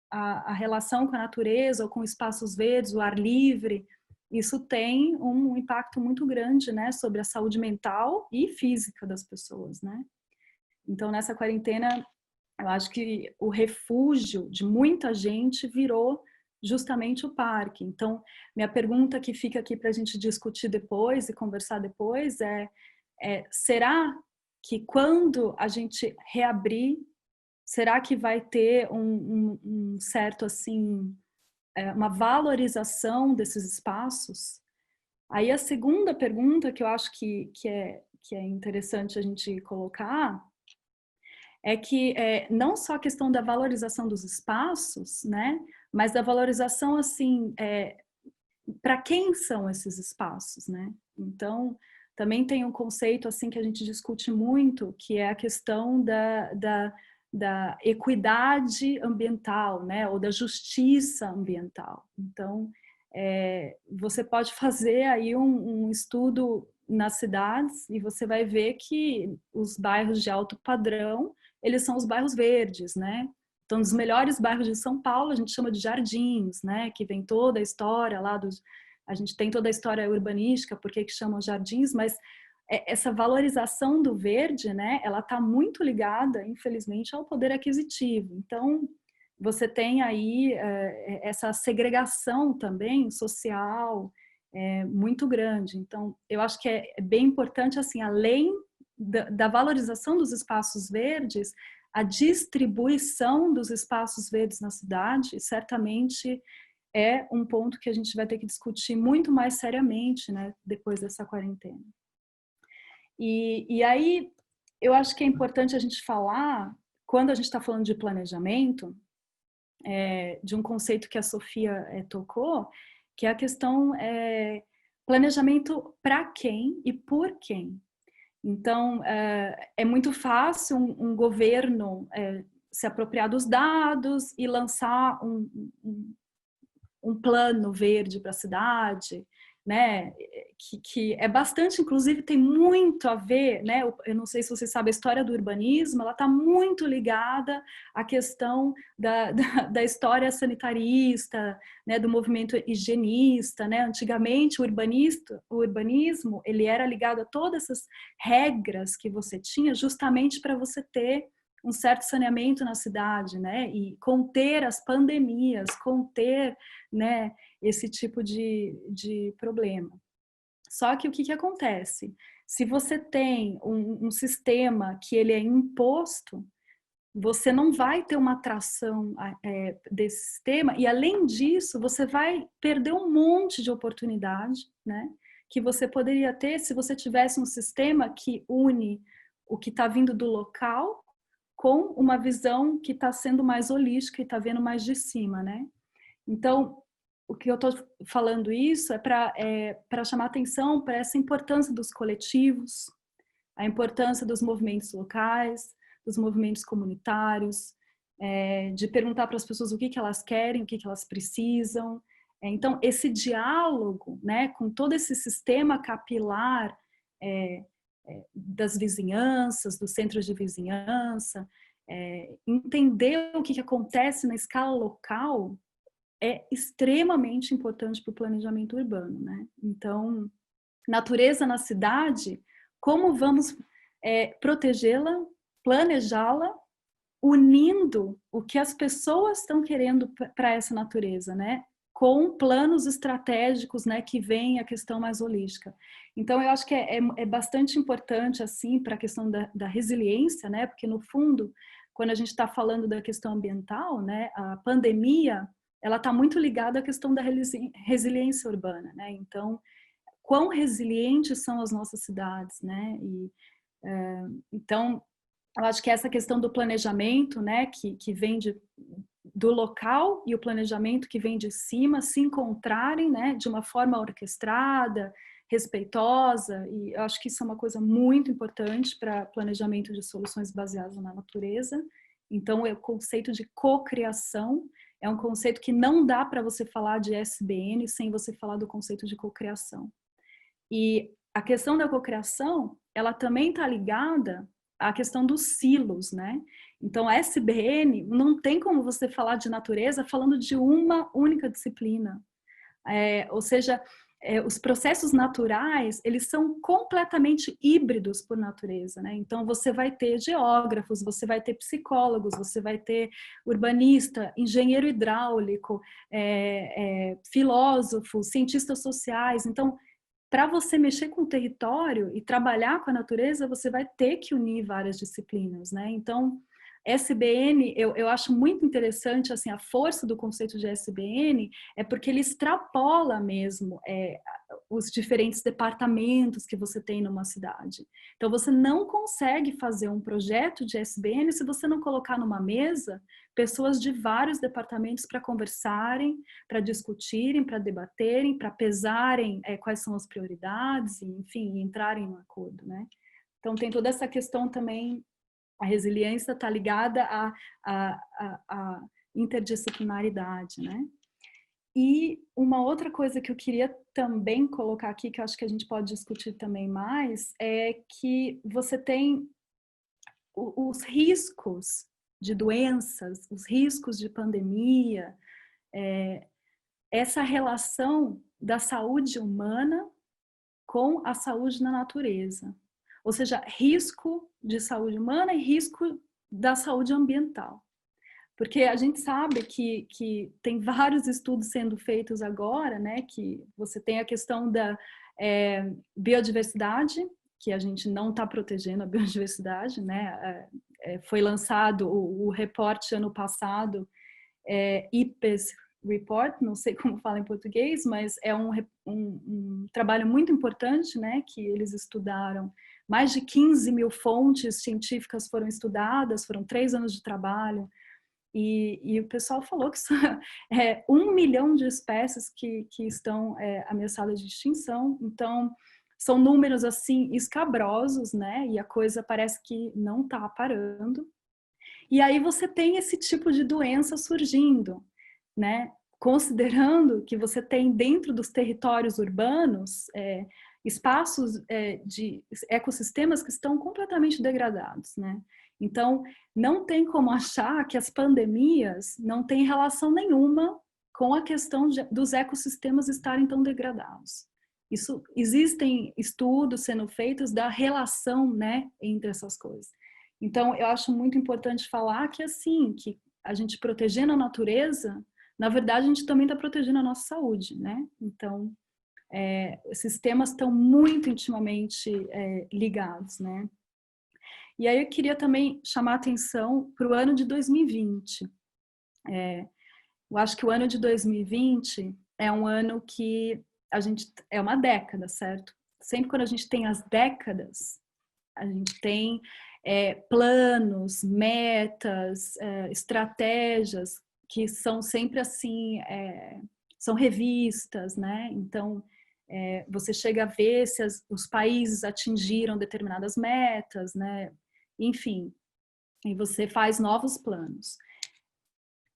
a relação com a natureza ou com espaços verdes, o ar livre, isso tem um impacto muito grande, né, sobre a saúde mental e física das pessoas, né? Então, nessa quarentena, eu acho que o refúgio de muita gente virou justamente o parque. Então, minha pergunta que fica aqui para a gente discutir depois e conversar depois será que quando a gente reabrir, será que vai ter um certo, assim, uma valorização desses espaços? Aí a segunda pergunta que eu acho que é interessante a gente colocar é que não só a questão da valorização dos espaços, né, mas da valorização, assim, para quem são esses espaços, né? Então, também tem um conceito, assim, que a gente discute muito, que é a questão da equidade ambiental, né, ou da justiça ambiental. Então, você pode fazer aí um estudo nas cidades e você vai ver que os bairros de alto padrão, eles são os bairros verdes, né? Então, dos melhores bairros de São Paulo, a gente chama de jardins, né? Que vem toda a história lá a gente tem toda a história urbanística, por que chamam jardins, mas essa valorização do verde, né? Ela está muito ligada, infelizmente, ao poder aquisitivo. Então, você tem aí essa segregação também social muito grande. Então, eu acho que é bem importante, assim, além da valorização dos espaços verdes, a distribuição dos espaços verdes na cidade, certamente é um ponto que a gente vai ter que discutir muito mais seriamente, né, depois dessa quarentena. E aí, eu acho que é importante a gente falar, quando a gente está falando de planejamento, de um conceito que a Sofia tocou, que é a questão planejamento para quem e por quem. Então, é muito fácil um governo se apropriar dos dados e lançar um plano verde para a cidade, né? Que é bastante, inclusive, tem muito a ver, né? Eu não sei se você sabe, a história do urbanismo, ela está muito ligada à questão da história sanitarista, né? Do movimento higienista, né? Antigamente, o urbanismo, ele era ligado a todas essas regras que você tinha, justamente para você ter um certo saneamento na cidade, né? E conter as pandemias, conter, né, esse tipo de problema. Só que o que acontece? Se você tem um sistema que ele é imposto, você não vai ter uma atração desse sistema, e além disso, você vai perder um monte de oportunidade, né, que você poderia ter se você tivesse um sistema que une o que está vindo do local com uma visão que está sendo mais holística e está vendo mais de cima, né? Então, o que eu estou falando isso é para chamar atenção para essa importância dos coletivos, a importância dos movimentos locais, dos movimentos comunitários, de perguntar para as pessoas o que elas querem, o que elas precisam. Então, esse diálogo, né, com todo esse sistema capilar das vizinhanças, dos centros de vizinhança, entender o que acontece na escala local é extremamente importante para o planejamento urbano, né? Então, natureza na cidade, como vamos protegê-la, planejá-la, unindo o que as pessoas estão querendo para essa natureza, né? Com planos estratégicos, né, que vem a questão mais holística. Então, eu acho que é bastante importante, assim, para a questão da resiliência, né, porque, no fundo, quando a gente está falando da questão ambiental, né, a pandemia, ela está muito ligada à questão da resiliência urbana, né, então, quão resilientes são as nossas cidades, né, então, eu acho que essa questão do planejamento, né, que vem do local e o planejamento que vem de cima se encontrarem, né, de uma forma orquestrada, respeitosa, e eu acho que isso é uma coisa muito importante para planejamento de soluções baseadas na natureza. Então, o conceito de cocriação é um conceito que não dá para você falar de SBN sem você falar do conceito de cocriação. E a questão da cocriação, ela também está ligada à questão dos silos, né? Então, a SBN, não tem como você falar de natureza falando de uma única disciplina. Ou seja, os processos naturais, eles são completamente híbridos por natureza, né? Então, você vai ter geógrafos, você vai ter psicólogos, você vai ter urbanista, engenheiro hidráulico, filósofos, cientistas sociais. Então, para você mexer com o território e trabalhar com a natureza, você vai ter que unir várias disciplinas, né? Então, SBN, eu acho muito interessante, assim, a força do conceito de SBN é porque ele extrapola mesmo os diferentes departamentos que você tem numa cidade. Então, você não consegue fazer um projeto de SBN se você não colocar numa mesa pessoas de vários departamentos para conversarem, para discutirem, para debaterem, para pesarem quais são as prioridades, enfim, entrarem em um acordo, né? Então, tem toda essa questão também. A resiliência está ligada à interdisciplinaridade, né? E uma outra coisa que eu queria também colocar aqui, que eu acho que a gente pode discutir também mais, é que você tem os riscos de doenças, os riscos de pandemia, essa relação da saúde humana com a saúde na natureza. Ou seja, risco de saúde humana e risco da saúde ambiental. Porque a gente sabe que tem vários estudos sendo feitos agora, né? Que você tem a questão da biodiversidade que a gente não está protegendo a biodiversidade, né? Foi lançado o reporte ano passado, IPBES Report, não sei como fala em português, mas é um trabalho muito importante, né? Que eles estudaram, mais de 15 mil fontes científicas foram estudadas, foram 3 anos de trabalho, e o pessoal falou que 1 milhão de espécies que estão ameaçadas de extinção. Então, são números assim escabrosos, né? E a coisa parece que não está parando. E aí você tem esse tipo de doença surgindo, né? Considerando que você tem dentro dos territórios urbanos espaços de ecossistemas que estão completamente degradados, né? Então, não tem como achar que as pandemias não têm relação nenhuma com a questão dos ecossistemas estarem tão degradados. Existem estudos sendo feitos da relação, né, entre essas coisas. Então, eu acho muito importante falar que, assim, que a gente protegendo a natureza, na verdade, a gente também está protegendo a nossa saúde, né? Então, esses temas estão muito intimamente ligados, né? E aí eu queria também chamar a atenção para o ano de 2020. Eu acho que o ano de 2020 é um ano que é uma década, certo? Sempre quando a gente tem as décadas, a gente tem planos, metas, estratégias que são sempre assim, são revistas, né? Então, você chega a ver se os países atingiram determinadas metas, né? Enfim, e você faz novos planos.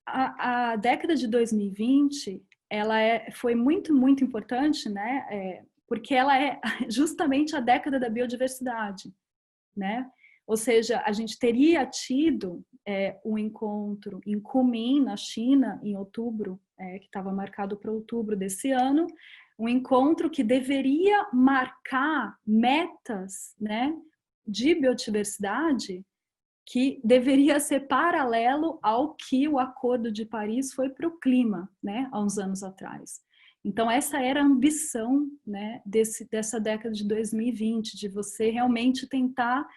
A década de 2020, ela foi muito, muito importante, né? Porque ela é justamente a década da biodiversidade, né? Ou seja, a gente teria tido um encontro em Kunming, na China, em outubro, que estava marcado para outubro desse ano, um encontro que deveria marcar metas, né, de biodiversidade que deveria ser paralelo ao que o Acordo de Paris foi para o clima, né, há uns anos atrás. Então, essa era a ambição, né, dessa década de 2020, de você realmente tentar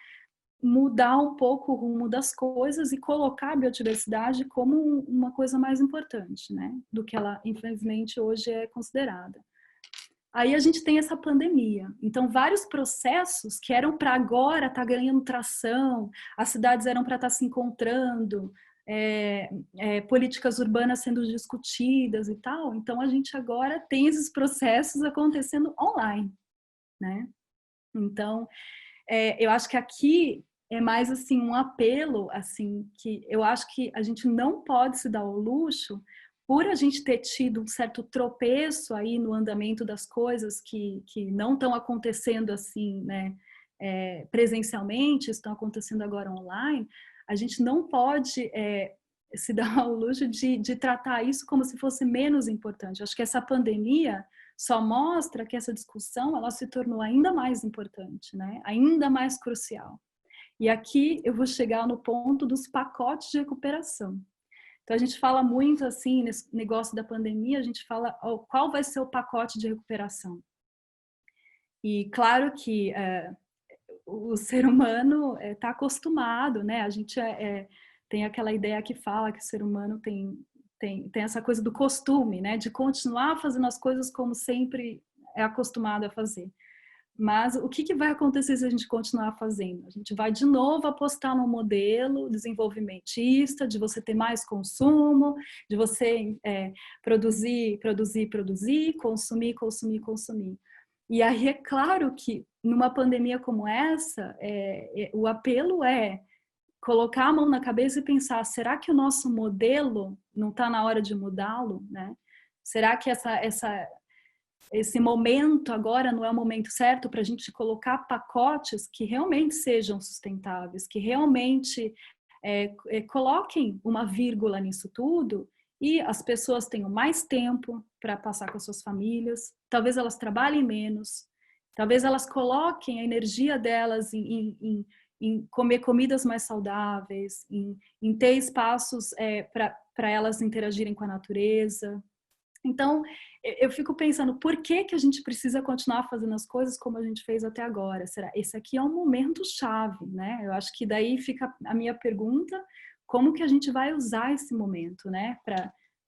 mudar um pouco o rumo das coisas e colocar a biodiversidade como uma coisa mais importante, né, do que ela, infelizmente, hoje é considerada. Aí a gente tem essa pandemia. Então, vários processos que eram para agora estar ganhando tração, as cidades eram para estar se encontrando, políticas urbanas sendo discutidas e tal. Então, a gente agora tem esses processos acontecendo online, né? Então, eu acho que aqui é mais assim um apelo, assim, que eu acho que a gente não pode se dar ao luxo, por a gente ter tido um certo tropeço aí no andamento das coisas que não estão acontecendo assim, né, presencialmente, estão acontecendo agora online, a gente não pode se dar ao luxo de tratar isso como se fosse menos importante. Acho que essa pandemia só mostra que essa discussão ela se tornou ainda mais importante, né, ainda mais crucial. E aqui eu vou chegar no ponto dos pacotes de recuperação. Então, a gente fala muito, assim, nesse negócio da pandemia, a gente fala qual vai ser o pacote de recuperação. E, claro que o ser humano está acostumado, né? A gente tem aquela ideia que fala que o ser humano tem essa coisa do costume, né? De continuar fazendo as coisas como sempre é acostumado a fazer. Mas o que vai acontecer se a gente continuar fazendo? A gente vai de novo apostar no modelo desenvolvimentista, de você ter mais consumo, de você produzir, consumir. E aí é claro que numa pandemia como essa, o apelo é colocar a mão na cabeça e pensar, será que o nosso modelo não está na hora de mudá-lo, né? Será que esse momento agora não é o momento certo para a gente colocar pacotes que realmente sejam sustentáveis, que realmente coloquem uma vírgula nisso tudo e as pessoas tenham mais tempo para passar com as suas famílias, talvez elas trabalhem menos, talvez elas coloquem a energia delas em comer comidas mais saudáveis, em ter espaços para elas interagirem com a natureza. Então, eu fico pensando, por que que a gente precisa continuar fazendo as coisas como a gente fez até agora? Será? Esse aqui é um momento chave, né? Eu acho que daí fica a minha pergunta, como que a gente vai usar esse momento, né?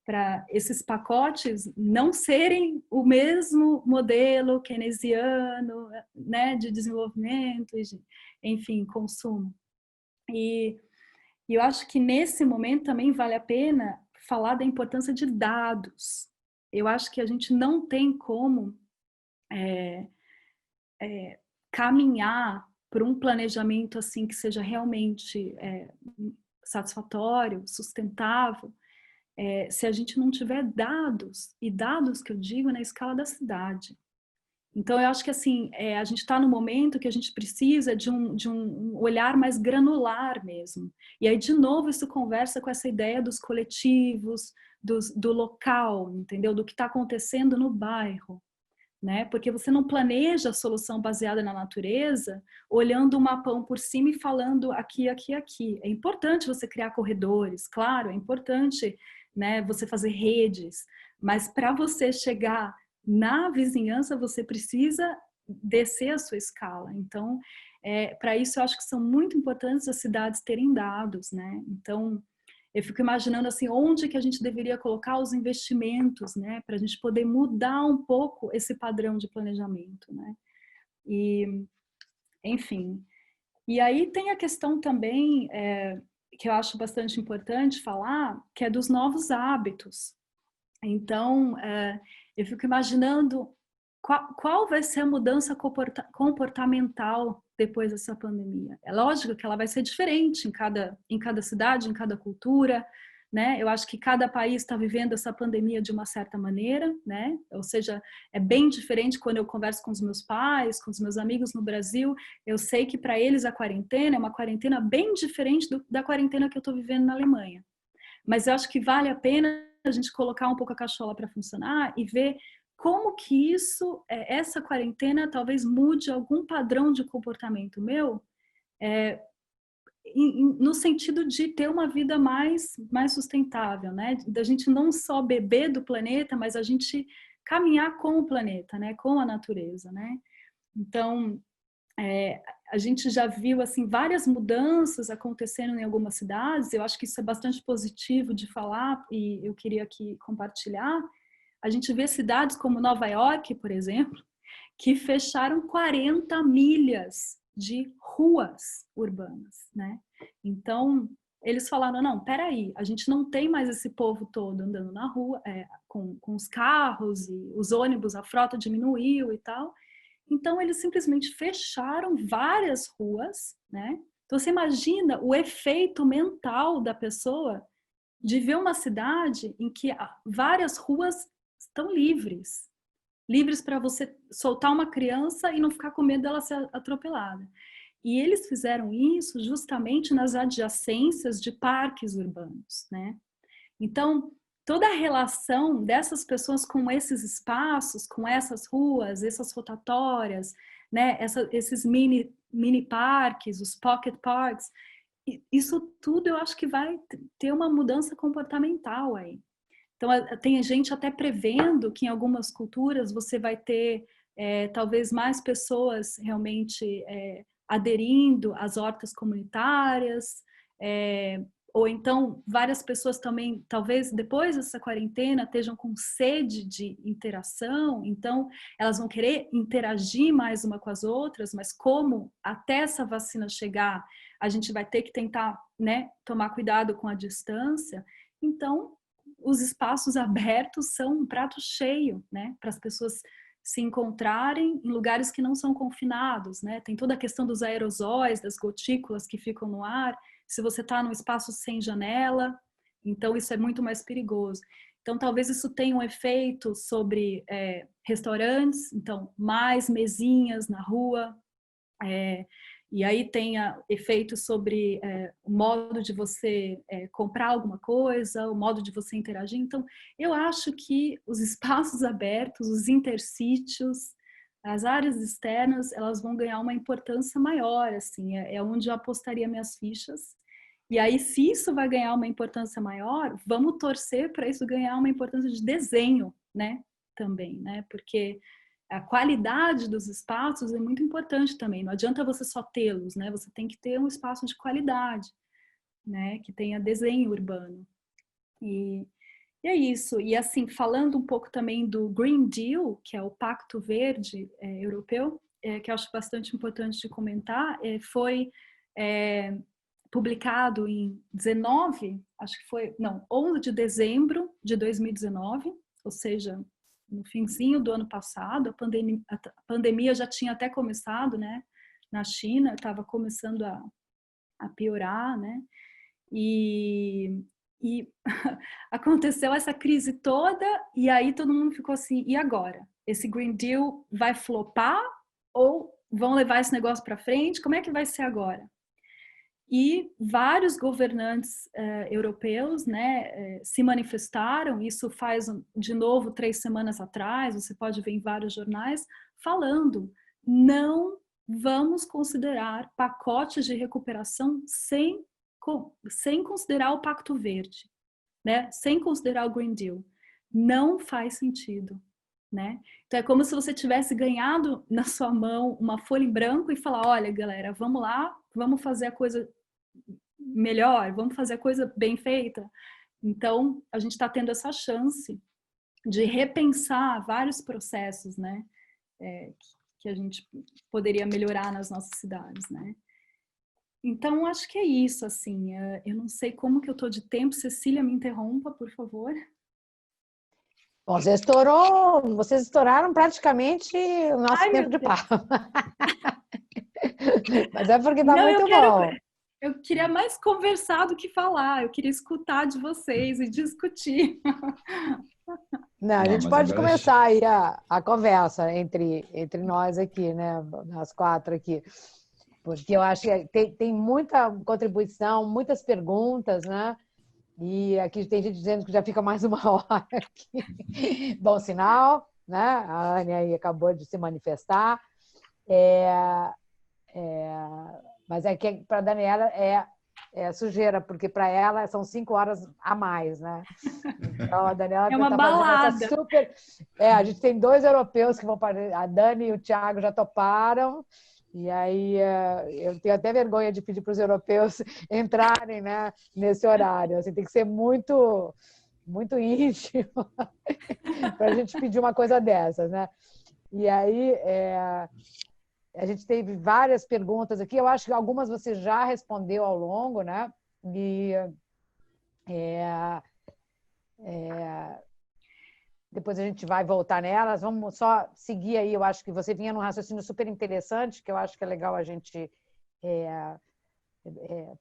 Para esses pacotes não serem o mesmo modelo keynesiano, né? De desenvolvimento, enfim, consumo. E eu acho que nesse momento também vale a pena falar da importância de dados. Eu acho que a gente não tem como caminhar para um planejamento assim que seja realmente satisfatório, sustentável, se a gente não tiver dados, e dados que eu digo na escala da cidade. Então, eu acho que assim, a gente está no momento que a gente precisa de um olhar mais granular mesmo. E aí, de novo, isso conversa com essa ideia dos coletivos, do local, entendeu? Do que está acontecendo no bairro, né? Porque você não planeja a solução baseada na natureza, olhando o mapão por cima e falando aqui, aqui, aqui. É importante você criar corredores, claro, é importante, né, você fazer redes, mas para você chegar na vizinhança, você precisa descer a sua escala. Então, para isso, eu acho que são muito importantes as cidades terem dados, né? Então, eu fico imaginando assim, onde que a gente deveria colocar os investimentos, né? Para a gente poder mudar um pouco esse padrão de planejamento, né? E, enfim. E aí tem a questão também, que eu acho bastante importante falar, que é dos novos hábitos. Então, eu fico imaginando qual vai ser a mudança comportamental depois dessa pandemia. É lógico que ela vai ser diferente em cada cidade, em cada cultura, né? Eu acho que cada país está vivendo essa pandemia de uma certa maneira, né? Ou seja, é bem diferente quando eu converso com os meus pais, com os meus amigos no Brasil. Eu sei que para eles a quarentena é uma quarentena bem diferente da quarentena que eu estou vivendo na Alemanha. Mas eu acho que vale a pena a gente colocar um pouco a cachola para funcionar e ver como que essa quarentena talvez mude algum padrão de comportamento meu, no sentido de ter uma vida mais sustentável, né? Da gente não só beber do planeta, mas a gente caminhar com o planeta, né? Com a natureza, né? Então, a gente já viu assim várias mudanças acontecendo em algumas cidades. Eu acho que isso é bastante positivo de falar e eu queria aqui compartilhar. A gente vê cidades como Nova York, por exemplo, que fecharam 40 milhas de ruas urbanas, né? Então, eles falaram, não, peraí, a gente não tem mais esse povo todo andando na rua, com os carros e os ônibus, a frota diminuiu e tal. Então, eles simplesmente fecharam várias ruas, né? Então, você imagina o efeito mental da pessoa de ver uma cidade em que várias ruas estão livres. Livres para você soltar uma criança e não ficar com medo dela ser atropelada. E eles fizeram isso justamente nas adjacências de parques urbanos, né? Então, toda a relação dessas pessoas com esses espaços, com essas ruas, essas rotatórias, né, esses mini parques, os pocket parks, isso tudo eu acho que vai ter uma mudança comportamental aí. Então, tem gente até prevendo que em algumas culturas você vai ter talvez mais pessoas realmente aderindo às hortas comunitárias, ou então várias pessoas também, talvez depois dessa quarentena, estejam com sede de interação, então elas vão querer interagir mais uma com as outras, mas como até essa vacina chegar, a gente vai ter que tentar, né, tomar cuidado com a distância, então os espaços abertos são um prato cheio, né, para as pessoas se encontrarem em lugares que não são confinados, né? Tem toda a questão dos aerosóis, das gotículas que ficam no ar. Se você está num espaço sem janela, então isso é muito mais perigoso. Então, talvez isso tenha um efeito sobre restaurantes, então, mais mesinhas na rua, e aí tenha efeito sobre o modo de você comprar alguma coisa, o modo de você interagir. Então, eu acho que os espaços abertos, os intersítios, as áreas externas, elas vão ganhar uma importância maior, assim, é onde eu apostaria minhas fichas. E aí, se isso vai ganhar uma importância maior, vamos torcer para isso ganhar uma importância de desenho né? Também, né? Porque a qualidade dos espaços é muito importante também. Não adianta você só tê-los, né? Você tem que ter um espaço de qualidade, né? Que tenha desenho urbano. E é isso. E assim, falando um pouco também do Green Deal, que é o Pacto Verde Europeu, que eu acho bastante importante de comentar, foi publicado em 11 de dezembro de 2019, ou seja, no finzinho do ano passado. A pandemia já tinha até começado, né? Na China, estava começando a piorar, né? E aconteceu essa crise toda, e aí todo mundo ficou assim, e agora? Esse Green Deal vai flopar ou vão levar esse negócio para frente? Como é que vai ser agora? E vários governantes europeus, né, se manifestaram. Isso faz, de novo, 3 semanas atrás, você pode ver em vários jornais, falando: não vamos considerar pacotes de recuperação sem considerar o Pacto Verde, né? Sem considerar o Green Deal. Não faz sentido, né? Então é como se você tivesse ganhado na sua mão uma folha em branco e falar: olha, galera, vamos lá, vamos fazer a coisa melhor, vamos fazer a coisa bem feita. Então a gente está tendo essa chance de repensar vários processos, né? Que a gente poderia melhorar nas nossas cidades, né? Então, acho que é isso, assim. Eu não sei como que eu tô de tempo. Cecília, me interrompa, por favor. Bom, vocês estouraram praticamente o nosso tempo de papo. Mas é porque tá muito bom. Eu queria mais conversar do que falar. Eu queria escutar de vocês e discutir. Não, a gente pode começar aí a conversa entre nós aqui, né? Nós 4 aqui. Porque eu acho que tem muita contribuição, muitas perguntas, né? E aqui tem gente dizendo que já fica mais 1 hora aqui. Bom sinal, né? A Anne aí acabou de se manifestar. Mas é que para a Daniela é sujeira, porque para ela são 5 horas a mais, né? Então a Daniela uma tá balada. fazendo essa super. A gente tem 2 europeus que vão para. A Dani e o Thiago já toparam. E aí eu tenho até vergonha de pedir para os europeus entrarem, né, nesse horário. Assim, tem que ser muito, muito íntimo para a gente pedir uma coisa dessas, né? E aí a gente teve várias perguntas aqui. Eu acho que algumas você já respondeu ao longo, né? E depois a gente vai voltar nelas. Vamos só seguir aí. Eu acho que você vinha num raciocínio super interessante, que eu acho que é legal a gente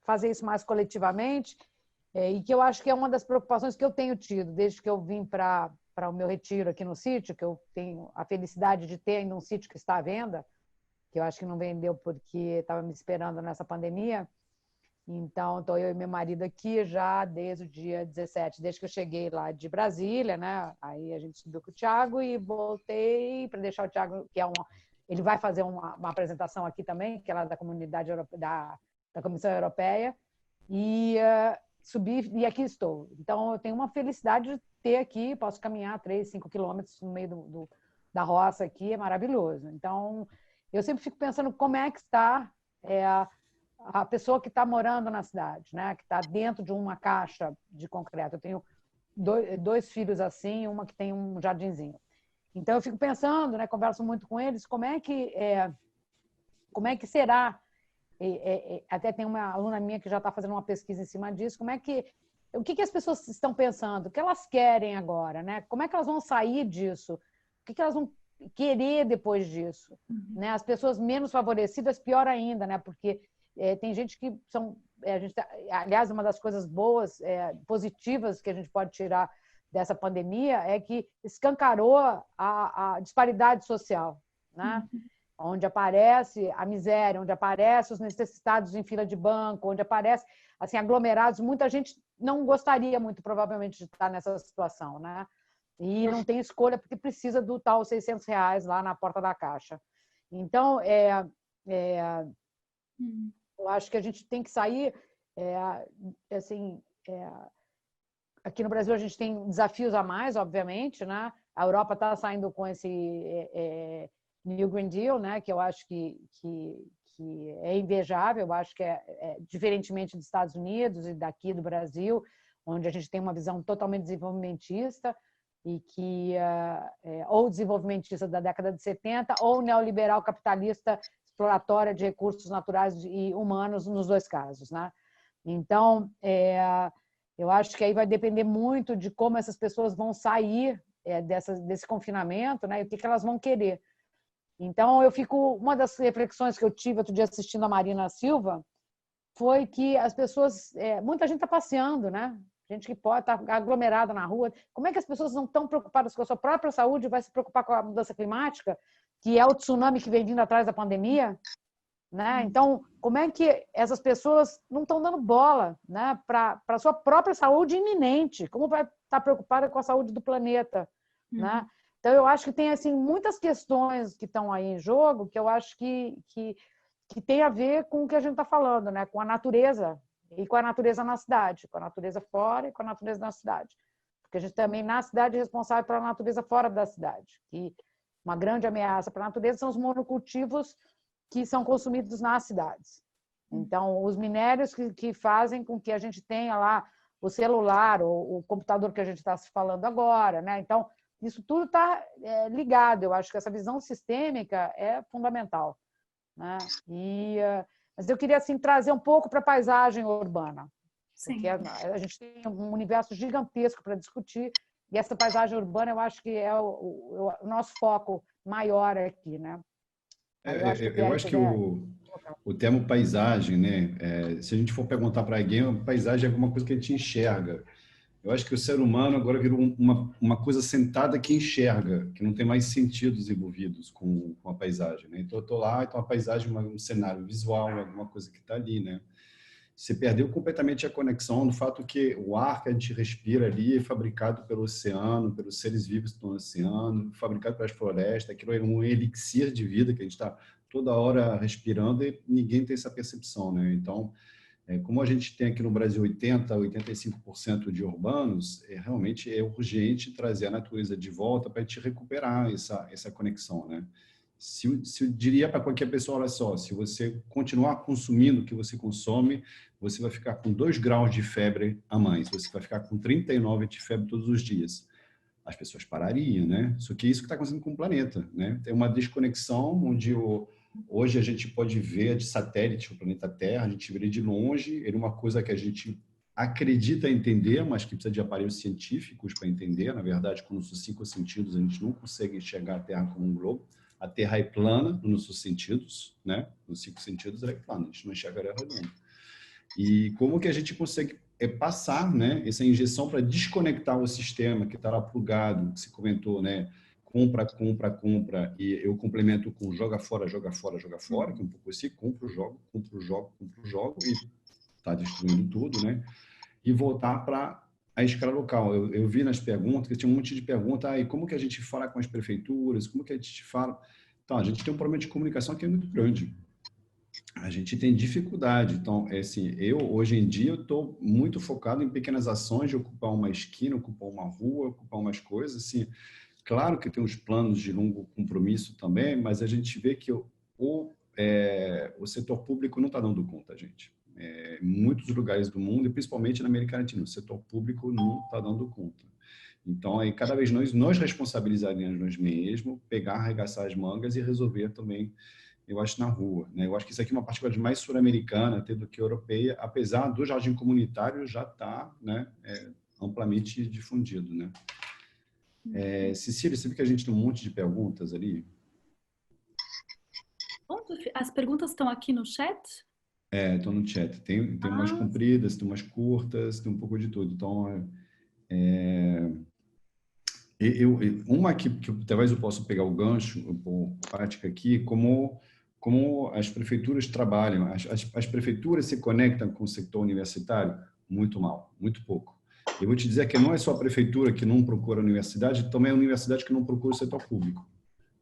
fazer isso mais coletivamente, e que eu acho que é uma das preocupações que eu tenho tido desde que eu vim para o meu retiro aqui no sítio, que eu tenho a felicidade de ter ainda um sítio que está à venda, que eu acho que não vendeu porque estava me esperando nessa pandemia. Então, estou eu e meu marido aqui já desde o dia 17, desde que eu cheguei lá de Brasília, né? Aí a gente subiu com o Thiago e voltei para deixar o Thiago, que ele vai fazer uma apresentação aqui também, que é lá da comunidade da Comissão Europeia, e subi e aqui estou. Então, eu tenho uma felicidade de ter aqui, posso caminhar 3, 5 quilômetros no meio da roça aqui, é maravilhoso. Então, eu sempre fico pensando como é que está a pessoa que está morando na cidade, né? Que está dentro de uma caixa de concreto. Eu tenho 2 filhos assim, uma que tem um jardinzinho. Então eu fico pensando, né? Converso muito com eles, como é que será? Até tem uma aluna minha que já está fazendo uma pesquisa em cima disso. O que as pessoas estão pensando? O que elas querem agora, né? Como é que elas vão sair disso? O que elas vão querer depois disso? Né? As pessoas menos favorecidas, pior ainda, né? Porque tem gente que são... aliás, uma das coisas boas, positivas que a gente pode tirar dessa pandemia é que escancarou a disparidade social, né? Onde aparece a miséria, onde aparece os necessitados em fila de banco, onde aparece assim, aglomerados. Muita gente não gostaria muito, provavelmente, de estar nessa situação, né? E não tem escolha porque precisa do tal R$600 lá na porta da caixa. Então, eu acho que a gente tem que sair, aqui no Brasil a gente tem desafios a mais, obviamente, né? a Europa está saindo com esse New Green Deal, né, que eu acho que é invejável, eu acho que diferentemente dos Estados Unidos e daqui do Brasil, onde a gente tem uma visão totalmente desenvolvimentista, e que ou desenvolvimentista da década de 70 ou neoliberal capitalista exploratória de recursos naturais e humanos nos dois casos, né? Então, eu acho que aí vai depender muito de como essas pessoas vão sair desse confinamento, né? E o que elas vão querer. Então, uma das reflexões que eu tive outro dia assistindo a Marina Silva foi que as pessoas, muita gente está passeando, né? Gente que pode estar aglomerada na rua. Como é que as pessoas não estão preocupadas com a sua própria saúde e vai se preocupar com a mudança climática, que é o tsunami que vem vindo atrás da pandemia? Né? Então, como é que essas pessoas não estão dando bola, né, para a sua própria saúde iminente? Como vai estar preocupada com a saúde do planeta? Né? Então, eu acho que tem assim, muitas questões que estão aí em jogo que eu acho que tem a ver com o que a gente está falando, né? Com a natureza. E com a natureza na cidade, com a natureza fora e com a natureza na cidade. Porque a gente também, na cidade, é responsável pela natureza fora da cidade. E uma grande ameaça para a natureza são os monocultivos que são consumidos nas cidades. Então, os minérios que fazem com que a gente tenha lá o celular, o computador que a gente está se falando agora, né? Então, isso tudo está ligado. Eu acho que essa visão sistêmica é fundamental, né? Mas eu queria assim, trazer um pouco para a paisagem urbana. Sim. Porque a gente tem um universo gigantesco para discutir, e essa paisagem urbana eu acho que é o nosso foco maior aqui, né? Eu acho que o termo paisagem, né? Se a gente for perguntar para alguém, paisagem é alguma coisa que a gente enxerga. Eu acho que o ser humano agora virou uma coisa sentada que enxerga, que não tem mais sentidos envolvidos com a paisagem, né? Então, eu estou lá, então a paisagem é um cenário visual, alguma coisa que está ali, né? Você perdeu completamente a conexão do fato que o ar que a gente respira ali é fabricado pelo oceano, pelos seres vivos do oceano, fabricado pelas florestas, aquilo é um elixir de vida que a gente está toda hora respirando e ninguém tem essa percepção, né? Então, como a gente tem aqui no Brasil 80%, 85% de urbanos, realmente é urgente trazer a natureza de volta para a gente recuperar essa conexão, né? Se eu diria para qualquer pessoa, olha só, se você continuar consumindo o que você consome, você vai ficar com 2 graus de febre a mais, você vai ficar com 39 de febre todos os dias. As pessoas parariam, né? Só que isso que está acontecendo com o planeta, né? Tem uma desconexão onde hoje a gente pode ver de satélite o planeta Terra, a gente vê ele de longe, ele é uma coisa que a gente acredita entender, mas que precisa de aparelhos científicos para entender. Na verdade, com nossos 5 sentidos, a gente não consegue enxergar a Terra como um globo. A Terra é plana nos nossos sentidos, né? Nos 5 sentidos ela é plana, a gente não enxerga ela redonda. E como que a gente consegue passar, né, essa injeção para desconectar o sistema que está lá plugado, que se comentou, né? Compra, compra, compra, e eu complemento com joga fora, joga fora, joga fora, que é um pouco assim, compro, jogo, e está destruindo tudo, né? E voltar para a escala local. Eu vi nas perguntas que tinha um monte de perguntas, e como que a gente fala com as prefeituras, como que a gente fala... Então, a gente tem um problema de comunicação que é muito grande. A gente tem dificuldade. Então, assim, hoje em dia, eu estou muito focado em pequenas ações de ocupar uma esquina, ocupar uma rua, ocupar umas coisas, assim. Claro que tem os planos de longo compromisso também, mas a gente vê que o setor público não está dando conta, gente. Em muitos lugares do mundo, e principalmente na América Latina, o setor público não está dando conta. Então, aí, cada vez nós responsabilizaríamos nós mesmos, pegar, arregaçar as mangas e resolver também, eu acho, na rua, né? Eu acho que isso aqui é uma particularidade mais sul-americana até do que europeia, apesar do jardim comunitário já estar, né, amplamente difundido, né? Cecília, você viu que a gente tem um monte de perguntas ali? As perguntas estão aqui no chat? Estão no chat. Tem umas compridas, tem umas curtas, tem um pouco de tudo. Então, uma que talvez eu possa pegar o gancho, prática aqui, como as prefeituras trabalham. As prefeituras se conectam com o setor universitário? Muito mal, muito pouco. Eu vou te dizer que não é só a prefeitura que não procura a universidade, também é a universidade que não procura o setor público,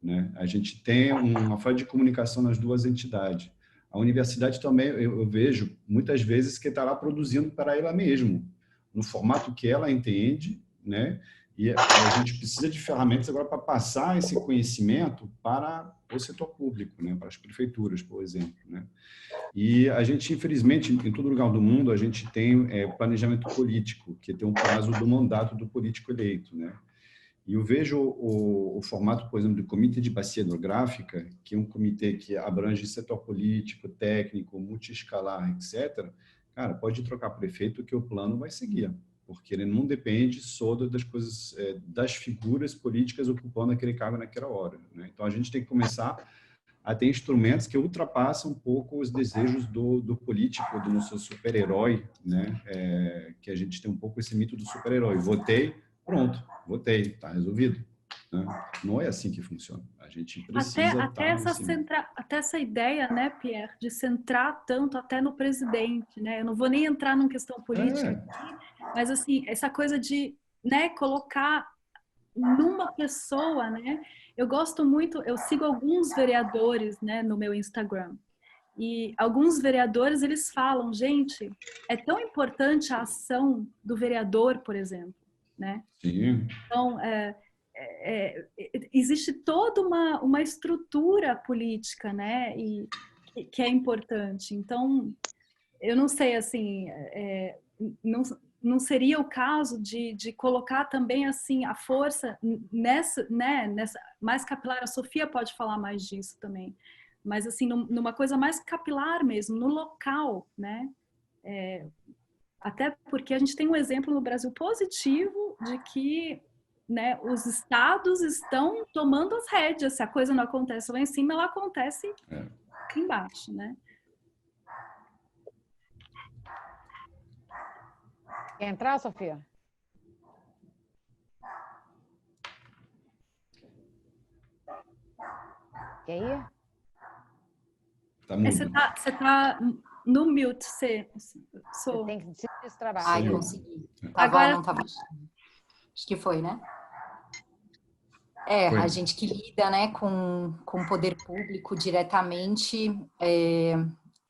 né? A gente tem uma falta de comunicação nas duas entidades. A universidade também, eu vejo muitas vezes que está lá produzindo para ela mesma, no formato que ela entende, né? E a gente precisa de ferramentas agora para passar esse conhecimento para o setor público, né? Para as prefeituras, por exemplo, né? E a gente, infelizmente, em todo lugar do mundo, a gente tem planejamento político, que tem um prazo do mandato do político eleito, né? E eu vejo o formato, por exemplo, do Comitê de Bacia Hidrográfica, que é um comitê que abrange setor político, técnico, multiescalar, etc. Cara, pode trocar prefeito que o plano vai seguir, porque ele não depende só das coisas, das figuras políticas ocupando aquele cargo naquela hora, né? Então, a gente tem que começar a ter instrumentos que ultrapassam um pouco os desejos do político, do nosso super-herói, né? Que a gente tem um pouco esse mito do super-herói. Votei, pronto, votei, está resolvido, né? Não é assim que funciona. A gente precisa até essa ideia, né, Pierre, de centrar tanto até no presidente, né? Eu não vou nem entrar numa questão política aqui, mas assim, essa coisa de, né, colocar numa pessoa, né? Eu gosto muito, eu sigo alguns vereadores, né, no meu Instagram. E alguns vereadores, eles falam, gente, é tão importante a ação do vereador, por exemplo, né? Sim. Então, existe toda uma estrutura política, né? E que é importante. Então, eu não sei, assim, não seria o caso de colocar também, assim, a força nessa, né? Nessa mais capilar. A Sofia pode falar mais disso também. Mas, assim, numa coisa mais capilar mesmo, no local, né? Até porque a gente tem um exemplo no Brasil positivo de que, né, os estados estão tomando as rédeas. Se a coisa não acontece lá em cima, ela acontece aqui embaixo, né? Quer entrar, Sofia? Quer ir? Tá mudo. Você tá no mute, Você tem que se destravar. Ai, consegui. Agora não tava. Acho que foi, né? Foi. A gente que lida, né, com o poder público diretamente,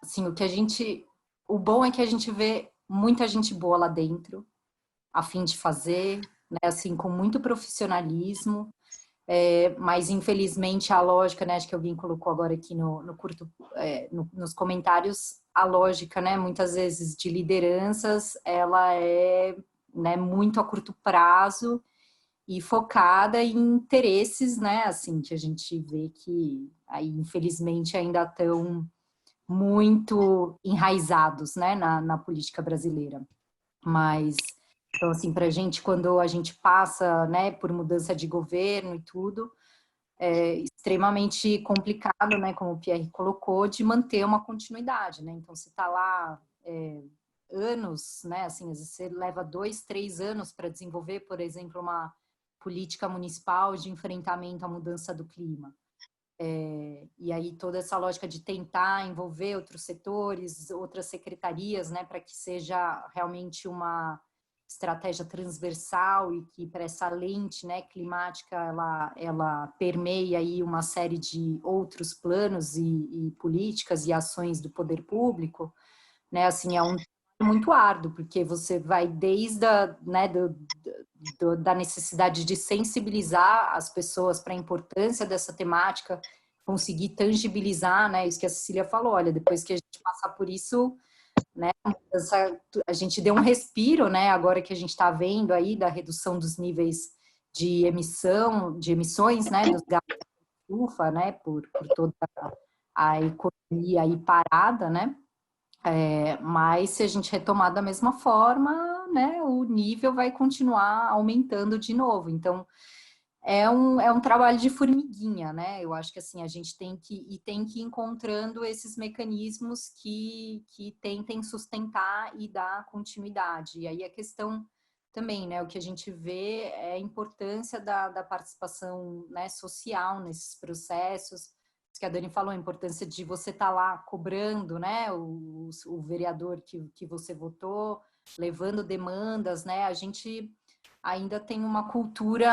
assim, o bom é que a gente vê muita gente boa lá dentro, a fim de fazer, né, assim, com muito profissionalismo, mas infelizmente a lógica, né, acho que alguém colocou agora aqui nos comentários, a lógica, né, muitas vezes de lideranças, ela é, né, muito a curto prazo e focada em interesses, né, assim, que a gente vê que aí infelizmente ainda estão muito enraizados, né, na política brasileira. Mas então, assim, para a gente, quando a gente passa, né, por mudança de governo e tudo, é extremamente complicado, né, como o Pierre colocou, de manter uma continuidade, né? Então, você está lá anos, né, assim, às vezes você leva 2, 3 anos para desenvolver, por exemplo, uma política municipal de enfrentamento à mudança do clima. E aí toda essa lógica de tentar envolver outros setores, outras secretarias, né, para que seja realmente uma estratégia transversal e que para essa lente, né, climática ela permeia aí uma série de outros planos e políticas e ações do poder público, né, assim, é um muito árduo, porque você vai desde da necessidade de sensibilizar as pessoas para a importância dessa temática, conseguir tangibilizar, né, isso que a Cecília falou, olha, depois que a gente passar por isso, né, a gente deu um respiro, né, agora que a gente está vendo aí da redução dos níveis de emissões, né, dos gases de estufa, né, por toda a economia aí parada, né, mas se a gente retomar da mesma forma, né, o nível vai continuar aumentando de novo. Então, é um trabalho de formiguinha, né? Eu acho que assim, a gente tem que ir encontrando esses mecanismos que tentem sustentar e dar continuidade. E aí a questão também, né? O que a gente vê é a importância da participação, né, social nesses processos. Que a Dani falou, a importância de você estar lá cobrando, né, o vereador que você votou, levando demandas, né, a gente ainda tem uma cultura,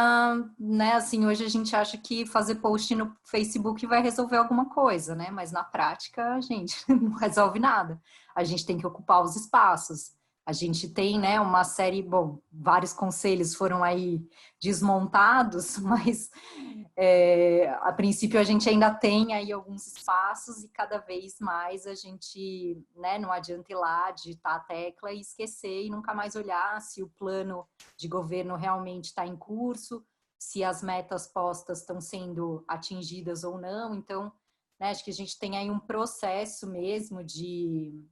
né, assim, hoje a gente acha que fazer post no Facebook vai resolver alguma coisa, né, mas na prática, gente, não resolve nada. A gente tem que ocupar os espaços, A gente tem, né, uma série, bom, vários conselhos foram aí desmontados, mas a princípio a gente ainda tem aí alguns espaços e cada vez mais a gente, né, não adianta ir lá, digitar a tecla e esquecer e nunca mais olhar se o plano de governo realmente está em curso, se as metas postas estão sendo atingidas ou não. Então, né, acho que a gente tem aí um processo mesmo de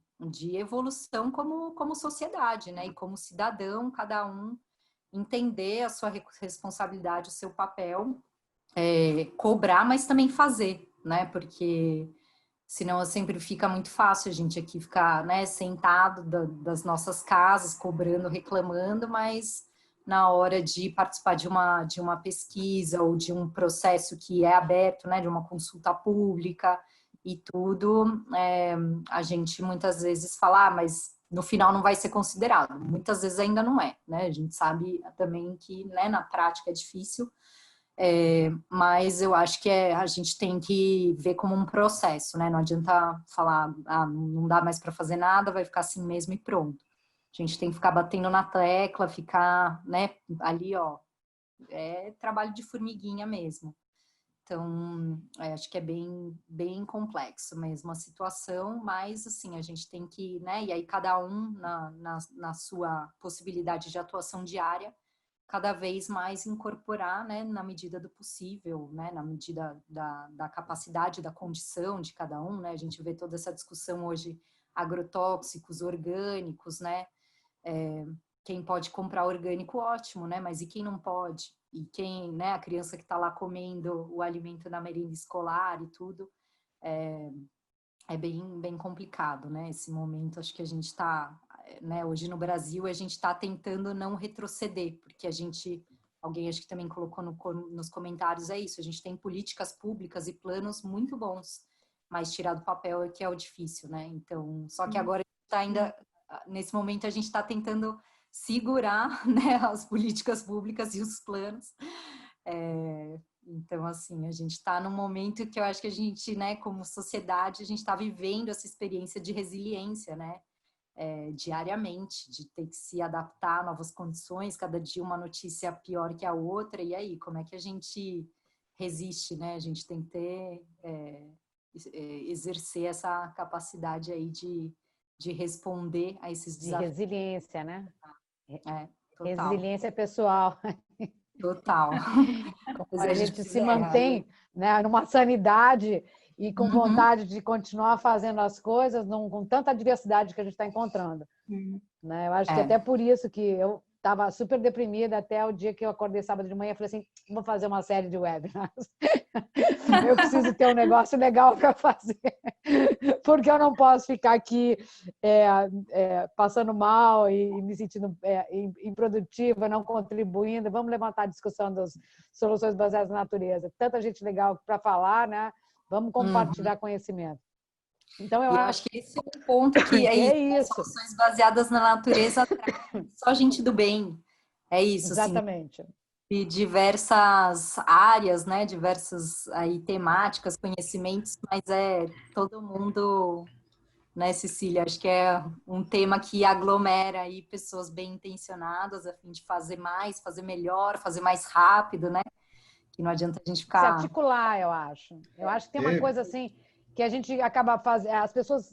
evolução como sociedade, né? E como cidadão, cada um entender a sua responsabilidade, o seu papel, cobrar, mas também fazer, né? Porque senão sempre fica muito fácil a gente aqui ficar, né, sentado das nossas casas, cobrando, reclamando, mas na hora de participar de uma pesquisa ou de um processo que é aberto, né, de uma consulta pública e tudo, a gente muitas vezes fala, mas no final não vai ser considerado. Muitas vezes ainda não é, né? A gente sabe também que, né, na prática é difícil, mas eu acho que a gente tem que ver como um processo, né? Não adianta falar, não dá mais para fazer nada, vai ficar assim mesmo e pronto. A gente tem que ficar batendo na tecla, ficar, né, ali, ó, trabalho de formiguinha mesmo. Então, acho que é bem complexo mesmo a situação, mas, assim, a gente tem que, né, e aí cada um na sua possibilidade de atuação diária, cada vez mais incorporar, né, na medida do possível, né, na medida da capacidade, da condição de cada um, né, a gente vê toda essa discussão hoje, agrotóxicos, orgânicos, né, quem pode comprar orgânico, ótimo, né, mas e quem não pode? E quem, né, a criança que está lá comendo o alimento na merenda escolar e tudo, é bem complicado, né, esse momento. Acho que a gente está, né, hoje no Brasil, a gente está tentando não retroceder, porque alguém acho que também colocou nos comentários, é isso, a gente tem políticas públicas e planos muito bons, mas tirar do papel é que é o difícil, né, então, só que agora está ainda, nesse momento a gente está tentando segurar, né, as políticas públicas e os planos. Então, assim, a gente está num momento que eu acho que a gente, né, como sociedade, a gente está vivendo essa experiência de resiliência, né, diariamente, de ter que se adaptar a novas condições, cada dia uma notícia pior que a outra, e aí, como é que a gente resiste, né? A gente tem que ter, exercer essa capacidade aí de responder a esses desafios. De resiliência, né? Total. Resiliência pessoal. Total. Como a gente se mantém, né, numa sanidade e com vontade de continuar fazendo as coisas com tanta adversidade que a gente está encontrando. Né? Eu acho que até por isso que eu estava super deprimida até o dia que eu acordei sábado de manhã e falei assim, vou fazer uma série de webinars. Eu preciso ter um negócio legal para fazer, porque eu não posso ficar aqui passando mal e me sentindo improdutiva, não contribuindo. Vamos levantar a discussão das soluções baseadas na natureza. Tanta gente legal para falar, né? Vamos compartilhar conhecimento. Então, eu acho que esse é um ponto que isso. Soluções baseadas na natureza só gente do bem. É isso, exatamente. Assim, de diversas áreas, né? Diversas aí temáticas, conhecimentos, mas todo mundo, né, Cecília? Acho que é um tema que aglomera aí pessoas bem intencionadas a fim de fazer mais, fazer melhor, fazer mais rápido, né? Que não adianta a gente ficar... Se articular, eu acho. Eu acho que tem uma coisa assim que a gente acaba fazendo... As pessoas...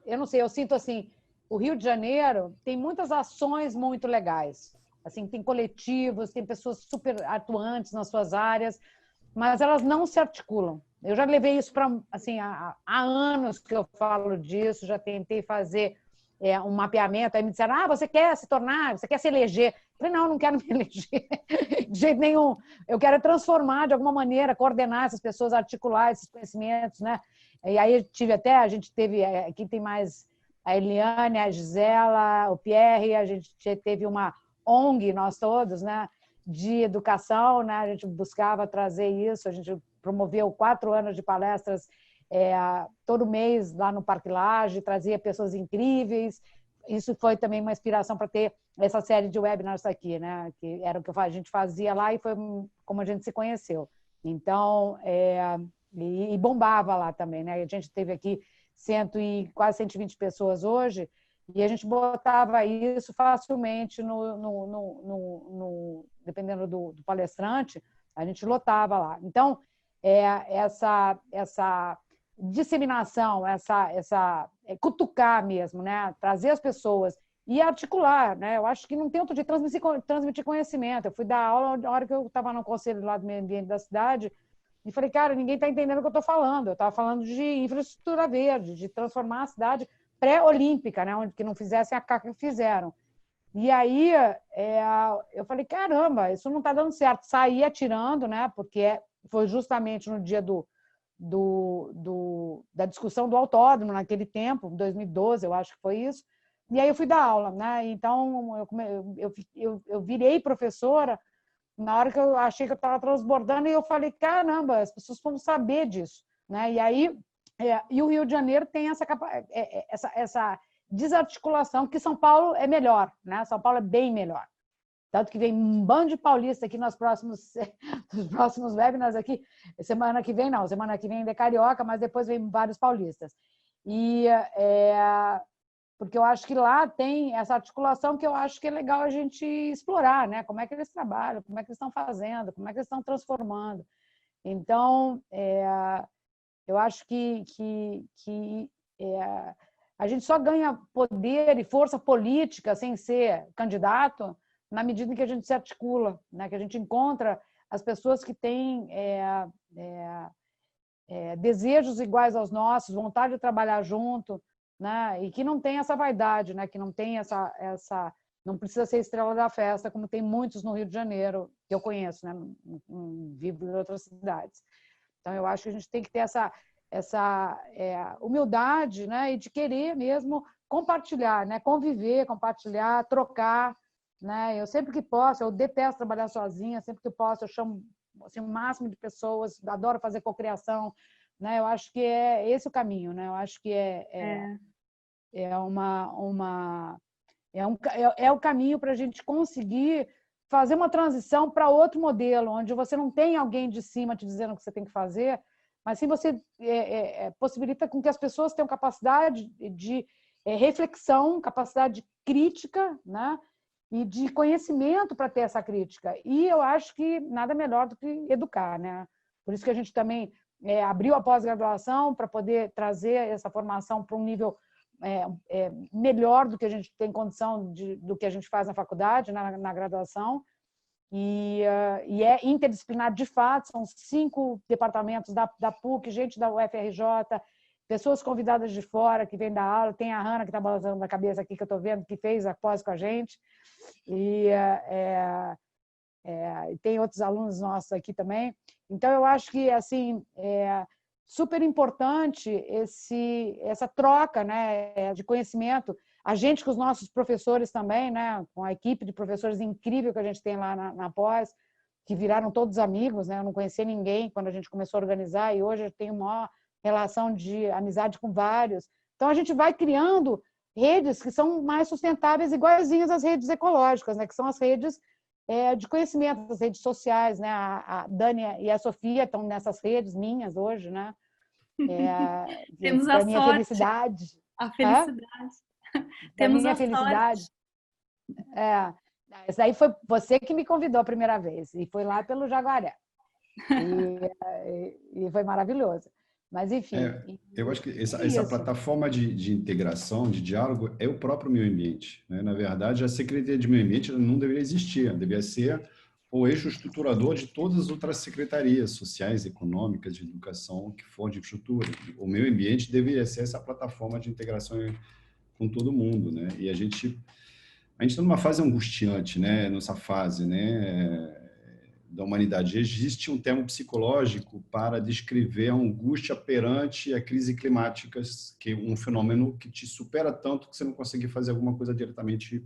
eu não sei, eu sinto assim, o Rio de Janeiro tem muitas ações muito legais. Assim, tem coletivos, tem pessoas super atuantes nas suas áreas, mas elas não se articulam. Eu já levei isso para... Assim, há anos que eu falo disso, já tentei fazer um mapeamento, aí me disseram, você quer se tornar, você quer se eleger? Eu falei, não quero me eleger de jeito nenhum. Eu quero transformar de alguma maneira, coordenar essas pessoas, articular esses conhecimentos, né? E aí a gente teve, aqui tem mais a Eliane, a Gisela, o Pierre, a gente teve uma ONG, nós todos, né? De educação, né? A gente buscava trazer isso, a gente promoveu 4 anos de palestras todo mês lá no Parque Lage, trazia pessoas incríveis. Isso foi também uma inspiração para ter essa série de webinars aqui, né? Que era o que a gente fazia lá e foi como a gente se conheceu. Então, e bombava lá também, né? A gente teve aqui quase 120 pessoas hoje E a gente botava isso facilmente dependendo do palestrante, a gente lotava lá. Então, essa disseminação, cutucar mesmo, né? Trazer as pessoas e articular, né? Eu acho que não tem outro jeito de transmitir conhecimento. Eu fui dar aula na hora que eu estava no conselho lá do meio ambiente da cidade e falei, cara, ninguém está entendendo o que eu estou falando. Eu estava falando de infraestrutura verde, de transformar a cidade pré-olímpica, né? Onde que não fizessem a caca que fizeram. E aí eu falei, caramba, isso não está dando certo. Saí atirando, né? Porque foi justamente no dia da discussão do autódromo, naquele tempo, 2012, eu acho que foi isso. E aí eu fui dar aula, né? Então, eu virei professora na hora que eu achei que eu estava transbordando e eu falei, caramba, as pessoas vão saber disso, né? E aí, e o Rio de Janeiro tem essa desarticulação, que São Paulo é melhor, né? São Paulo é bem melhor. Tanto que vem um bando de paulista aqui nos próximos webinars aqui. Semana que vem é carioca, mas depois vem vários paulistas. E porque eu acho que lá tem essa articulação que eu acho que é legal a gente explorar, né? Como é que eles trabalham, como é que eles estão fazendo, como é que eles estão transformando. Então, eu acho que a gente só ganha poder e força política sem ser candidato na medida em que a gente se articula, né? Que a gente encontra as pessoas que têm desejos iguais aos nossos, vontade de trabalhar junto, né? E que não tem essa vaidade, né? Que não tem não precisa ser estrela da festa, como tem muitos no Rio de Janeiro, que eu conheço, né? Vivo em outras cidades. Então, eu acho que a gente tem que ter essa humildade, né? E de querer mesmo compartilhar, né? Conviver, compartilhar, trocar, né? Eu sempre que posso, eu detesto trabalhar sozinha, sempre que posso eu chamo assim, o máximo de pessoas, adoro fazer cocriação, né? Eu acho que é esse o caminho, né? Eu acho que é o caminho para a gente conseguir fazer uma transição para outro modelo, onde você não tem alguém de cima te dizendo o que você tem que fazer, mas sim você possibilita com que as pessoas tenham capacidade de reflexão, capacidade crítica, né? E de conhecimento para ter essa crítica. E eu acho que nada melhor do que educar, né? Por isso que a gente também abriu a pós-graduação para poder trazer essa formação para um nível melhor do que a gente tem condição do que a gente faz na faculdade, na graduação. E é interdisciplinar de fato, são 5 departamentos da PUC, gente da UFRJ, pessoas convidadas de fora que vêm dar aula, tem a Hanna que está balançando a cabeça aqui, que eu estou vendo, que fez a pós com a gente, e tem outros alunos nossos aqui também. Então, eu acho que assim, super importante essa troca, né, de conhecimento, a gente com os nossos professores também, né, com a equipe de professores incrível que a gente tem lá na pós, que viraram todos amigos, né, eu não conhecia ninguém quando a gente começou a organizar e hoje eu tenho uma relação de amizade com vários. Então, a gente vai criando redes que são mais sustentáveis, iguaizinhas às redes ecológicas, né, que são as redes de conhecimento, as redes sociais, né? A Dani e a Sofia estão nessas redes minhas hoje, né? Temos a minha sorte. Felicidade. A felicidade. Temos minha a felicidade. Sorte. Essa aí foi você que me convidou a primeira vez, e foi lá pelo Jaguaré. E foi maravilhoso. Mas, enfim... eu acho que essa plataforma de integração, de diálogo, é o próprio meio ambiente, né? Na verdade, a Secretaria de Meio Ambiente não deveria existir, deveria ser o eixo estruturador de todas as outras secretarias sociais, econômicas, de educação, que for de infraestrutura. O meio ambiente deveria ser essa plataforma de integração com todo mundo, né? E a gente está numa fase angustiante, né? Nessa fase, né, da humanidade. Existe um termo psicológico para descrever a angústia perante a crise climática, que é um fenômeno que te supera tanto que você não consegue fazer alguma coisa diretamente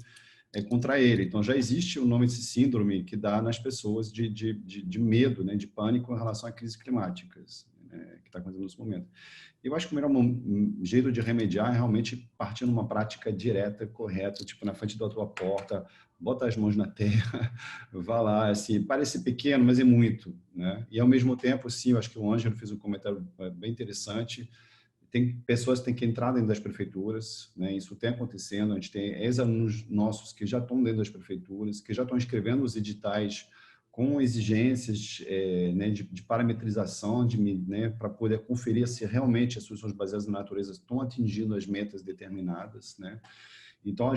contra ele. Então, já existe o nome desse síndrome que dá nas pessoas de medo, né, de pânico em relação a crises climáticas, né, que está acontecendo nesse momento. Eu acho que o melhor jeito de remediar é realmente partir numa prática direta, correta, tipo na frente da tua porta, bota as mãos na terra, vá lá, assim, parece pequeno, mas é muito, né? E ao mesmo tempo, sim, eu acho que o Ângelo fez um comentário bem interessante, tem pessoas que têm que entrar dentro das prefeituras, né? Isso tem acontecendo. A gente tem ex-alunos nossos que já estão dentro das prefeituras, que já estão escrevendo os editais com exigências né, de parametrização, né, para poder conferir se realmente as soluções baseadas na natureza estão atingindo as metas determinadas, né? Então,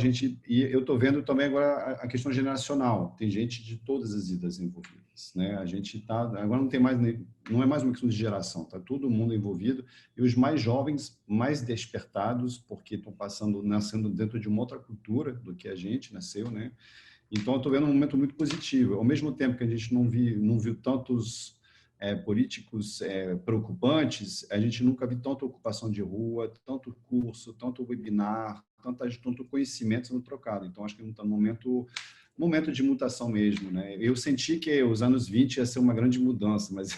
eu estou vendo também agora a questão geracional. Tem gente de todas as idades envolvidas, né? A gente agora não é mais uma questão de geração, está todo mundo envolvido, e os mais jovens, mais despertados, porque estão nascendo dentro de uma outra cultura do que a gente nasceu, né? Então, eu estou vendo um momento muito positivo. Ao mesmo tempo que a gente não viu tantos políticos preocupantes, a gente nunca viu tanta ocupação de rua, tanto curso, tanto webinar, tanto conhecimento sendo trocado. Então, acho que está num momento de mutação mesmo, né? Eu senti que os anos 20 ia ser uma grande mudança, mas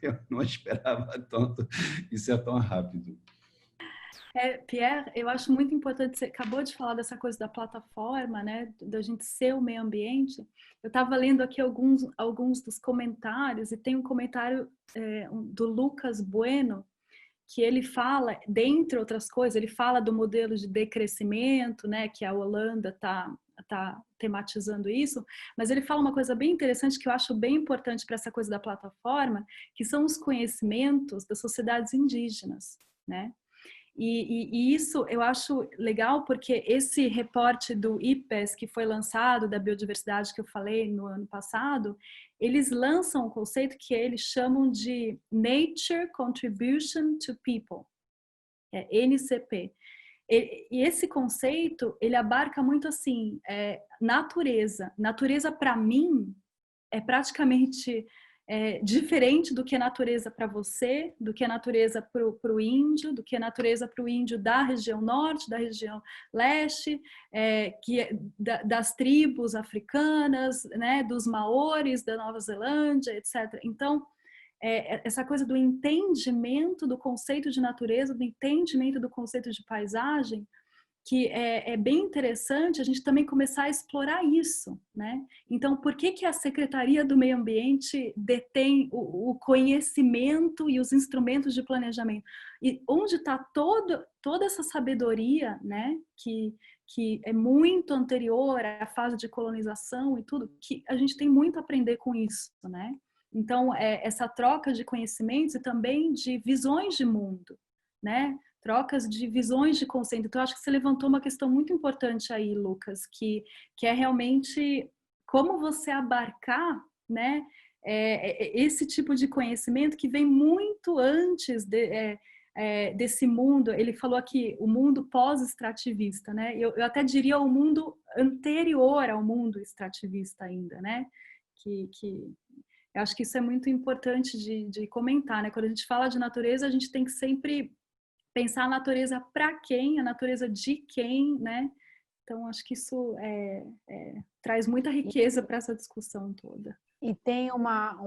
eu não esperava tanto e ser tão rápido. Pierre, eu acho muito importante, você acabou de falar dessa coisa da plataforma, né, da gente ser o meio ambiente. Eu estava lendo aqui alguns dos comentários, e tem um comentário do Lucas Bueno, que ele fala, dentre outras coisas, ele fala do modelo de decrescimento, né, que a Holanda está tematizando isso, mas ele fala uma coisa bem interessante que eu acho bem importante para essa coisa da plataforma, que são os conhecimentos das sociedades indígenas, né? E isso eu acho legal porque esse reporte do IPES que foi lançado, da biodiversidade que eu falei no ano passado, eles lançam um conceito que eles chamam de Nature Contribution to People, NCP. E esse conceito, ele abarca muito assim, natureza. Natureza para mim é praticamente diferente do que é natureza para você, do que é natureza para o índio, do que é natureza para o índio da região norte, da região leste, das tribos africanas, né, dos maores da Nova Zelândia, etc. Então, essa coisa do entendimento do conceito de natureza, do entendimento do conceito de paisagem, que é bem interessante a gente também começar a explorar isso, né? Então, por que a Secretaria do Meio Ambiente detém o conhecimento e os instrumentos de planejamento? E onde está toda essa sabedoria, né? Que é muito anterior à fase de colonização e tudo, que a gente tem muito a aprender com isso, né? Então, essa troca de conhecimentos e também de visões de mundo, né? Trocas de visões de conceito. Então, eu acho que você levantou uma questão muito importante aí, Lucas, que é realmente como você abarcar, né, esse tipo de conhecimento que vem muito antes desse mundo. Ele falou aqui, o mundo pós-extrativista, né? Eu até diria o mundo anterior ao mundo extrativista ainda, né? Eu acho que isso é muito importante de comentar, né? Quando a gente fala de natureza, a gente tem que sempre pensar a natureza para quem, a natureza de quem, né? Então, acho que isso traz muita riqueza para essa discussão toda. E tem a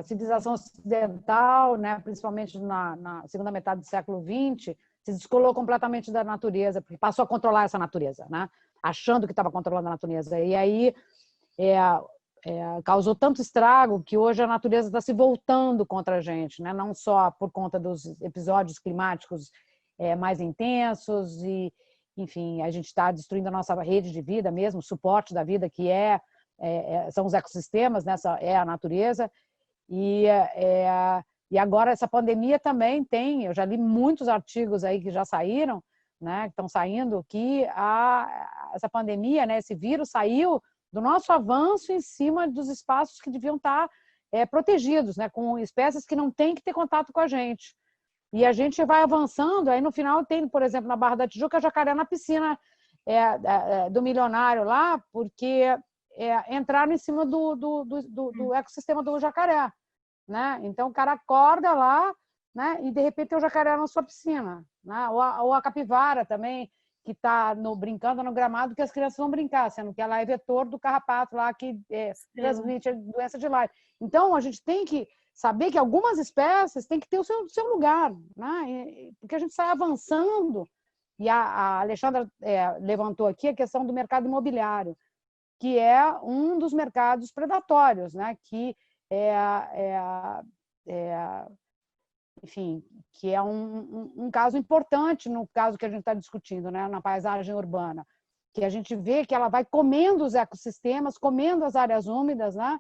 civilização ocidental, né, principalmente na segunda metade do século XX, se descolou completamente da natureza, porque passou a controlar essa natureza, né? Achando que estava controlando a natureza. E aí causou tanto estrago que hoje a natureza está se voltando contra a gente, né? Não só por conta dos episódios climáticos mais intensos e, enfim, a gente está destruindo a nossa rede de vida mesmo, o suporte da vida que são os ecossistemas, né? É a natureza. E agora essa pandemia também eu já li muitos artigos aí que já saíram, né? Que estão saindo, que essa pandemia, né? Esse vírus saiu do nosso avanço em cima dos espaços que deviam estar protegidos, né, com espécies que não têm que ter contato com a gente. E a gente vai avançando, aí no final tem, por exemplo, na Barra da Tijuca, jacaré na piscina do milionário lá, porque entraram em cima do ecossistema do jacaré, né? Então o cara acorda lá, né, e de repente tem o jacaré na sua piscina, né? Ou a capivara também, que está brincando no gramado que as crianças vão brincar, sendo que ela é vetor do carrapato lá que transmite a doença de Lyme. Então, a gente tem que saber que algumas espécies têm que ter o seu lugar, né? Porque a gente sai avançando. E a Alexandra levantou aqui a questão do mercado imobiliário, que é um dos mercados predatórios, né? Que enfim, que é um caso importante no caso que a gente está discutindo, né, na paisagem urbana, que a gente vê que ela vai comendo os ecossistemas, comendo as áreas úmidas, né?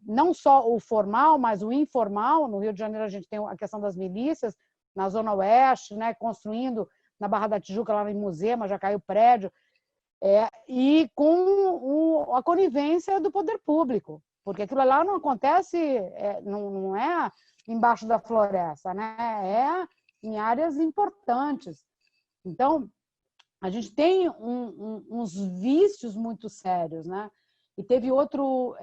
Não só o formal, mas o informal. No Rio de Janeiro a gente tem a questão das milícias, na Zona Oeste, né, construindo na Barra da Tijuca, lá em Moema, já caiu prédio, e com a conivência do poder público, porque aquilo lá não acontece, não é embaixo da floresta, né? É em áreas importantes. Então, a gente tem uns vícios muito sérios, né? E teve outro,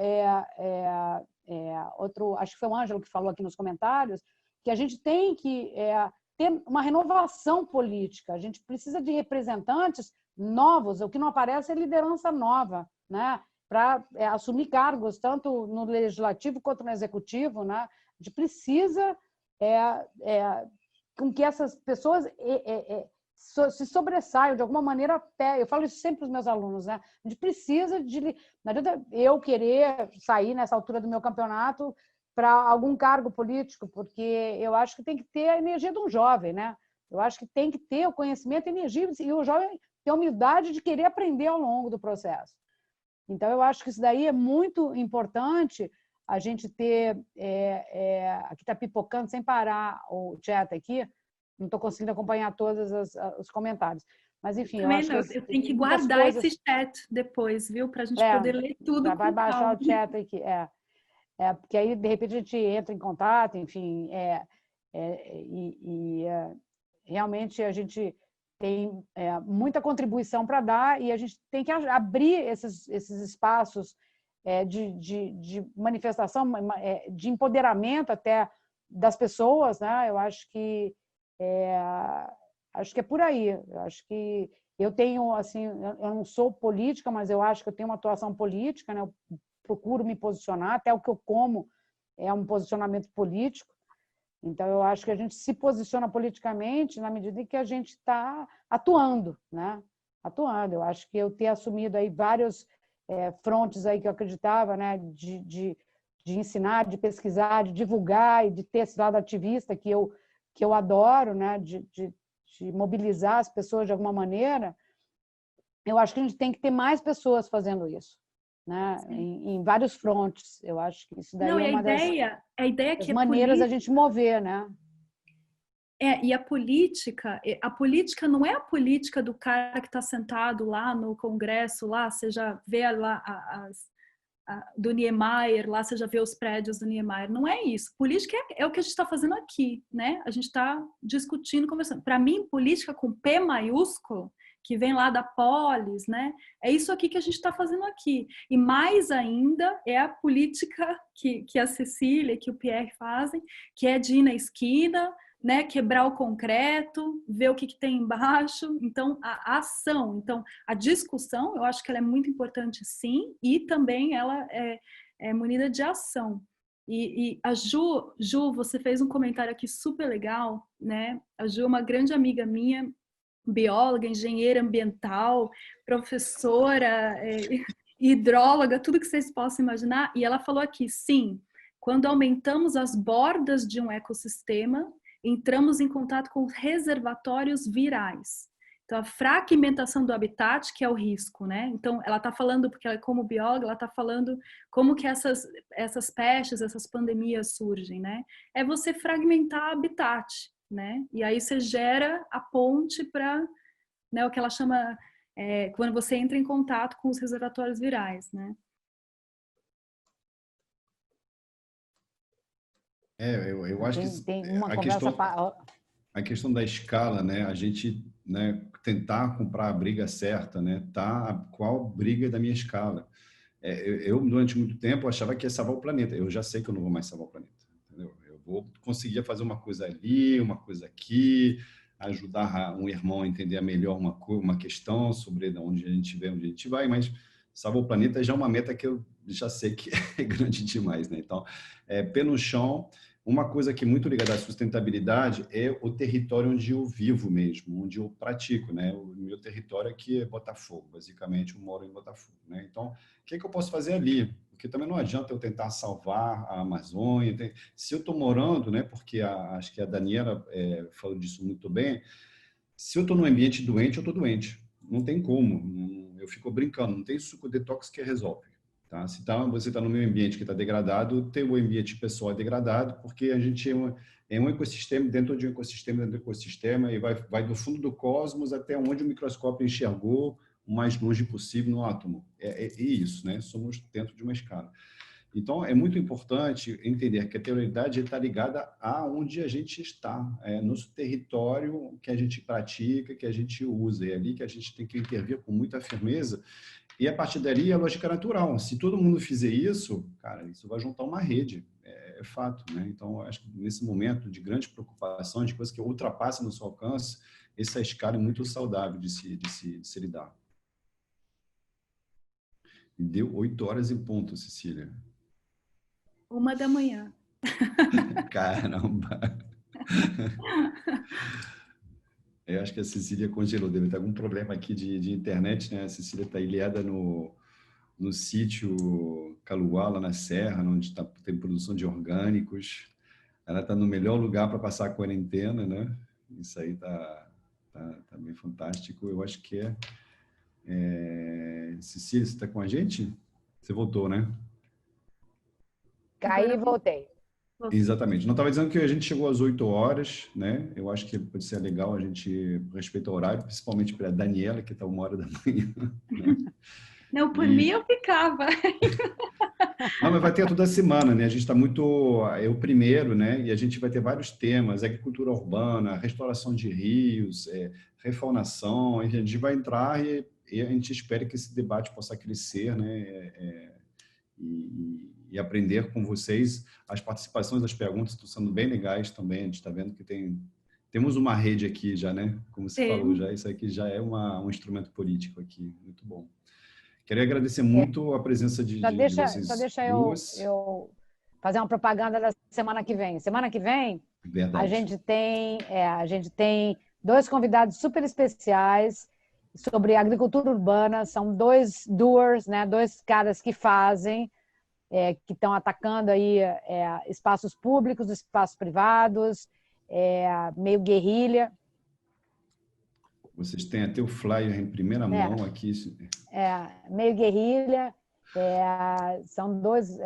acho que foi o Ângelo que falou aqui nos comentários, que a gente tem que ter uma renovação política. A gente precisa de representantes novos. O que não aparece é liderança nova, né? Para assumir cargos tanto no legislativo quanto no executivo, né? A gente precisa com que essas pessoas se sobressaiam de alguma maneira. Eu falo isso sempre para os meus alunos, né? A gente precisa de... Não adianta eu querer sair nessa altura do meu campeonato para algum cargo político, porque eu acho que tem que ter a energia de um jovem, né? Eu acho que tem que ter o conhecimento e a energia, e o jovem ter a humildade de querer aprender ao longo do processo. Então, eu acho que isso daí é muito importante, a gente ter... aqui está pipocando sem parar o chat aqui, não estou conseguindo acompanhar todos os comentários. Mas, enfim, eu acho que... Eu tenho que guardar esse chat depois, viu? Para a gente poder ler tudo. Já vai baixar o chat aqui, porque aí, de repente, a gente entra em contato, enfim, realmente a gente tem muita contribuição para dar e a gente tem que abrir esses espaços de manifestação, de empoderamento até das pessoas, né? Eu acho que é por aí. Eu acho que eu tenho, assim, eu não sou política, mas eu acho que eu tenho uma atuação política, né? Eu procuro me posicionar, até o que eu como é um posicionamento político. Então, eu acho que a gente se posiciona politicamente na medida em que a gente está atuando, né? Atuando. Eu acho que eu ter assumido aí vários frontes aí que eu acreditava, né? De ensinar, de pesquisar, de divulgar e de ter esse lado ativista que eu adoro, né? De mobilizar as pessoas de alguma maneira. Eu acho que a gente tem que ter mais pessoas fazendo isso, né? Em vários frontes. Eu acho que isso daí é uma das maneiras da gente mover, né? E a política não é a política do cara que está sentado lá no Congresso, lá, você já vê lá do Niemeyer, lá você já vê os prédios do Niemeyer. Não é isso. Política é o que a gente está fazendo aqui, né? A gente está discutindo, conversando. Para mim, política com P maiúsculo, que vem lá da polis, né? É isso aqui que a gente está fazendo aqui. E mais ainda é a política que a Cecília e que o Pierre fazem, que é de ir na esquina, né? Quebrar o concreto, ver o que tem embaixo. Então, a ação. Então, a discussão, eu acho que ela é muito importante, sim, e também ela é munida de ação. E a Ju, você fez um comentário aqui super legal, né? A Ju é uma grande amiga minha, bióloga, engenheira ambiental, professora, hidróloga, tudo que vocês possam imaginar. E ela falou aqui, sim, quando aumentamos as bordas de um ecossistema, entramos em contato com reservatórios virais. Então, a fragmentação do habitat, que é o risco, né? Então, ela está falando, porque ela, como bióloga, ela está falando como que essas pestes, essas pandemias surgem, né? É você fragmentar habitat, né? E aí você gera a ponte para, né, o que ela chama, quando você entra em contato com os reservatórios virais, né? Eu acho que tem uma conversa... a questão da escala, né? A gente, né, tentar comprar a briga certa, né? Qual briga da minha escala? Eu, durante muito tempo, achava que ia salvar o planeta. Eu já sei que eu não vou mais salvar o planeta. Entendeu? Eu vou conseguir fazer uma coisa ali, uma coisa aqui, ajudar um irmão a entender melhor uma questão sobre de onde a gente vem, onde a gente vai, mas salvar o planeta já é uma meta que eu já sei que é grande demais, né? Então, pé no chão, uma coisa que é muito ligada à sustentabilidade é o território onde eu vivo mesmo, onde eu pratico, né? O meu território aqui é Botafogo, basicamente eu moro em Botafogo, né? Então, o que é que eu posso fazer ali? Porque também não adianta eu tentar salvar a Amazônia. Se eu estou morando, né? Porque acho que a Daniela falou disso muito bem. Se eu estou num ambiente doente, eu estou doente. Não tem como. Eu fico brincando. Não tem suco detox que resolve. Tá? Se você está no meio ambiente que está degradado, o teu ambiente pessoal é degradado, porque a gente é um ecossistema dentro de um ecossistema dentro do ecossistema e vai do fundo do cosmos até onde o microscópio enxergou o mais longe possível no átomo. É isso, né? Somos dentro de uma escala. Então, é muito importante entender que a terroridade está ligada a onde a gente está, no território que a gente pratica, que a gente usa. É ali que a gente tem que intervir com muita firmeza. E a partir dali, a lógica natural. Se todo mundo fizer isso, cara, isso vai juntar uma rede. É fato, né? Então, acho que nesse momento de grande preocupação, de coisa que ultrapassa no seu alcance, essa escala é muito saudável de se lidar. E deu 8 horas em ponto, Cecília. 1h. Caramba! Eu acho que a Cecília congelou, deve ter algum problema aqui de internet, né? A Cecília está ilhada no sítio Caluá, lá na Serra, onde tem produção de orgânicos. Ela está no melhor lugar para passar a quarentena, né? Isso aí tá bem fantástico. Eu acho que Cecília, você está com a gente? Você voltou, né? Caí e voltei. Exatamente. Não estava dizendo que a gente chegou às 8 horas, né? Eu acho que pode ser legal a gente respeitar o horário, principalmente para a Daniela, que está 1h Né? Não, por mim eu ficava. Não, mas vai ter toda semana, né? A gente está muito... É o primeiro, né? E a gente vai ter vários temas, agricultura urbana, restauração de rios, refaunação. A gente vai entrar e a gente espera que esse debate possa crescer, né? E aprender com vocês. As participações, as perguntas estão sendo bem legais também. A gente está vendo que temos uma rede aqui já, né? Como você falou, já isso aqui já é um instrumento político aqui. Muito bom. Queria agradecer muito a presença de vocês. Só deixa eu fazer uma propaganda da semana que vem. Semana que vem, Verdade. a gente tem 2 convidados super especiais sobre agricultura urbana. São 2 doers, né? 2 caras que fazem, que estão atacando aí espaços públicos, espaços privados, meio guerrilha. Vocês têm até o flyer em primeira mão aqui. Meio guerrilha. São 2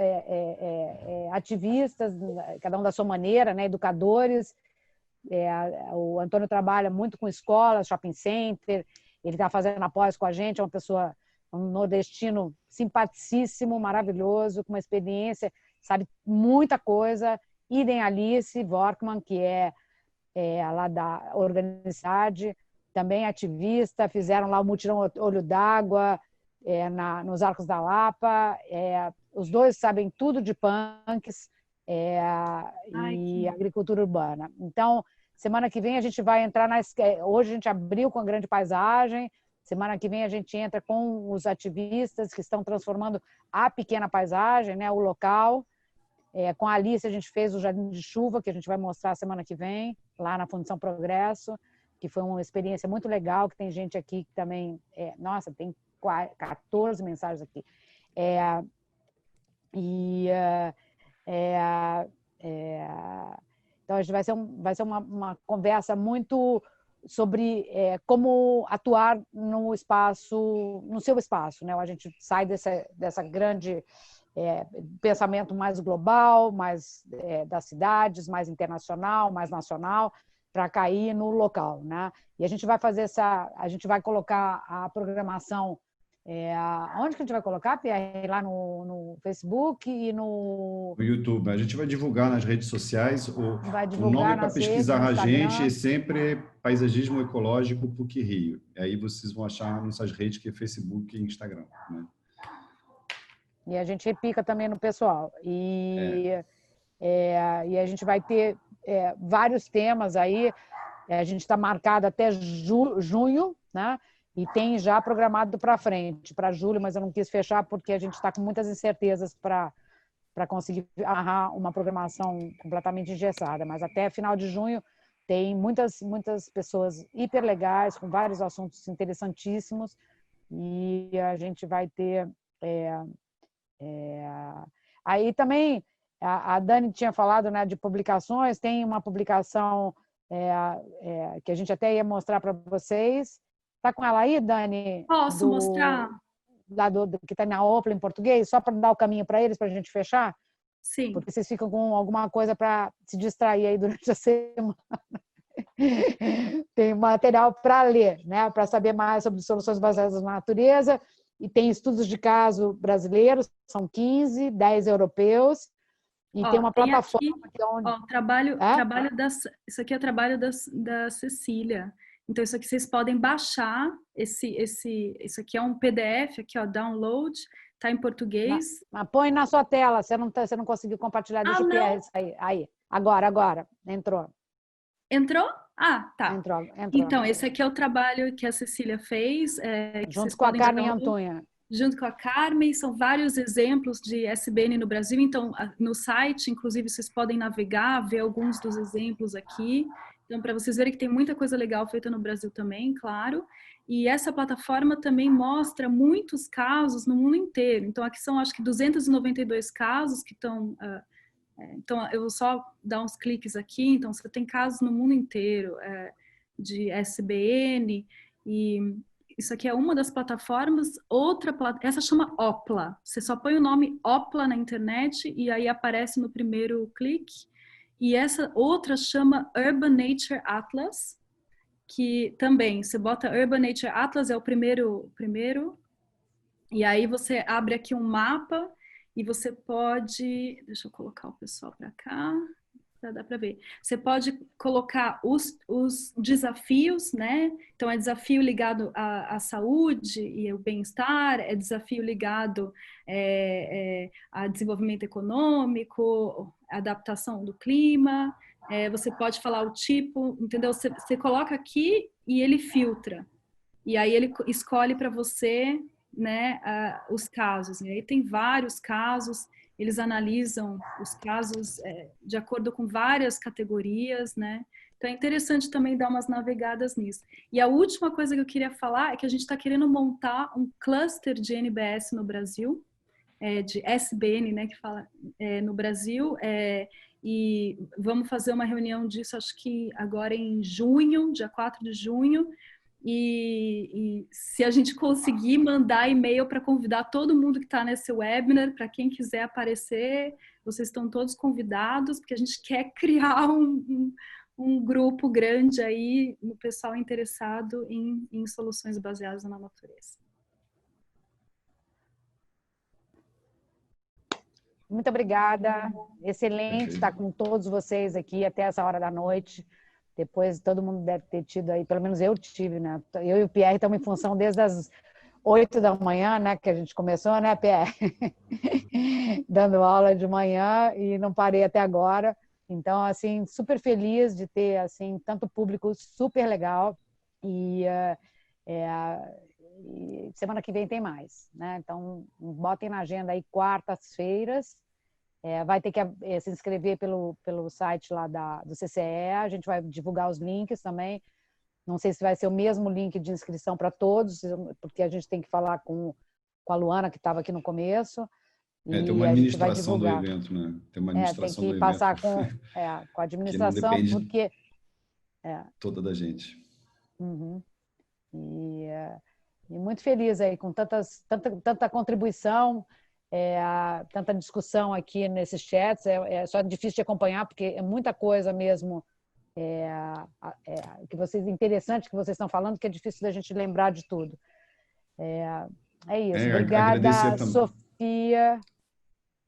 ativistas, cada um da sua maneira, né? Educadores. O Antônio trabalha muito com escolas, shopping center. Ele está fazendo após com a gente. É uma pessoa, um nordestino simpaticíssimo, maravilhoso, com uma experiência, sabe muita coisa. Idem Alice Vorkman, que é lá da organização, também ativista, fizeram lá o mutirão Olho d'Água, nos Arcos da Lapa. Os 2 sabem tudo de punks e agricultura urbana. Então, semana que vem a gente vai entrar hoje a gente abriu com a Grande Paisagem. Semana que vem a gente entra com os ativistas que estão transformando a pequena paisagem, né, o local. Com a Alice a gente fez o Jardim de Chuva, que a gente vai mostrar semana que vem, lá na Fundação Progresso, que foi uma experiência muito legal, que tem gente aqui que também... nossa, tem 14 mensagens aqui. Então, a gente vai ser uma conversa muito sobre como atuar no seu espaço, né? A gente sai dessa grande pensamento mais global, mais das cidades, mais internacional, mais nacional, para cair no local, né? E a gente vai fazer a gente vai colocar a programação onde que a gente vai colocar, Pierre? Lá no Facebook e no YouTube. A gente vai divulgar nas redes sociais. O nome para pesquisar a gente é sempre Paisagismo Ecológico PUC Rio. E aí vocês vão achar nossas redes, que é Facebook e Instagram, né? E a gente repica também no pessoal. E a gente vai ter vários temas aí. A gente está marcado até junho, né? E tem já programado para frente, para julho, mas eu não quis fechar porque a gente está com muitas incertezas para para conseguir amarrar uma programação completamente engessada. Mas até final de junho tem muitas pessoas hiper legais, com vários assuntos interessantíssimos, e a gente vai ter... Aí também, a Dani tinha falado, né, de publicações, tem uma publicação que a gente até ia mostrar para vocês. Está com ela aí, Dani? Posso mostrar? Que está na Opla em português, só para dar o caminho para eles, para a gente fechar? Sim. Porque vocês ficam com alguma coisa para se distrair aí durante a semana. Tem material para ler, né? Para saber mais sobre soluções baseadas na natureza, e tem estudos de caso brasileiros, são 15, 10 europeus, e tem uma plataforma aqui, onde... isso aqui é o trabalho da Cecília. Então, isso aqui vocês podem baixar, isso aqui é um PDF, aqui, ó, download, tá em português. Mas põe na sua tela, você não conseguiu compartilhar, deixa o PR sair. Aí, agora, entrou. Entrou? Ah, tá. Entrou. Então, esse aqui é o trabalho que a Cecília fez. Junto com a Carmen Antunha. Junto com a Carmen, são vários exemplos de SBN no Brasil. Então, no site, inclusive, vocês podem navegar, ver alguns dos exemplos aqui. Então, para vocês verem que tem muita coisa legal feita no Brasil também, claro. E essa plataforma também mostra muitos casos no mundo inteiro. Então, aqui são, acho que, 292 casos que estão... Então, eu vou só dar uns cliques aqui. Então, você tem casos no mundo inteiro de SBN, e isso aqui é uma das plataformas. Essa chama Opla. Você só põe o nome Opla na internet e aí aparece no primeiro clique. E essa outra chama Urban Nature Atlas, que também, você bota Urban Nature Atlas, é o primeiro, e aí você abre aqui um mapa. E você pode... Deixa eu colocar o pessoal para cá, para dar para ver. Você pode colocar os desafios, né? Então, é desafio ligado à saúde e ao bem-estar, é desafio ligado a desenvolvimento econômico, adaptação do clima. Você pode falar o tipo, entendeu? Você coloca aqui e ele filtra. E aí ele escolhe para você, né, os casos. E aí tem vários casos, eles analisam os casos de acordo com várias categorias, né? Então é interessante também dar umas navegadas nisso. E a última coisa que eu queria falar é que a gente está querendo montar um cluster de NBS no Brasil, de SBN, né, que fala no Brasil, e vamos fazer uma reunião disso, acho que agora em junho, dia 4 de junho, e se a gente conseguir mandar e-mail para convidar todo mundo que está nesse webinar, para quem quiser aparecer, vocês estão todos convidados, porque a gente quer criar um grupo grande aí, no pessoal interessado em soluções baseadas na natureza. Muito obrigada, excelente estar com todos vocês aqui até essa hora da noite. Depois todo mundo deve ter tido aí, pelo menos eu tive, né? Eu e o Pierre estamos em função desde as 8 da manhã, né? Que a gente começou, né, Pierre? Dando aula de manhã e não parei até agora. Então, assim, super feliz de ter, assim, tanto público super legal. E semana que vem tem mais, né? Então, botem na agenda aí quartas-feiras. Vai ter que se inscrever pelo site lá do CCE, a gente vai divulgar os links também. Não sei se vai ser o mesmo link de inscrição para todos, porque a gente tem que falar com a Luana, que estava aqui no começo. Tem uma administração do evento, né? Tem uma administração tem que passar com a administração, que não porque... toda da gente. Uhum. E muito feliz aí com tanta contribuição, tanta discussão aqui nesses chats. É só difícil de acompanhar, porque é muita coisa mesmo interessante que vocês estão falando, que é difícil da gente lembrar de tudo. É isso. Obrigada, Sofia.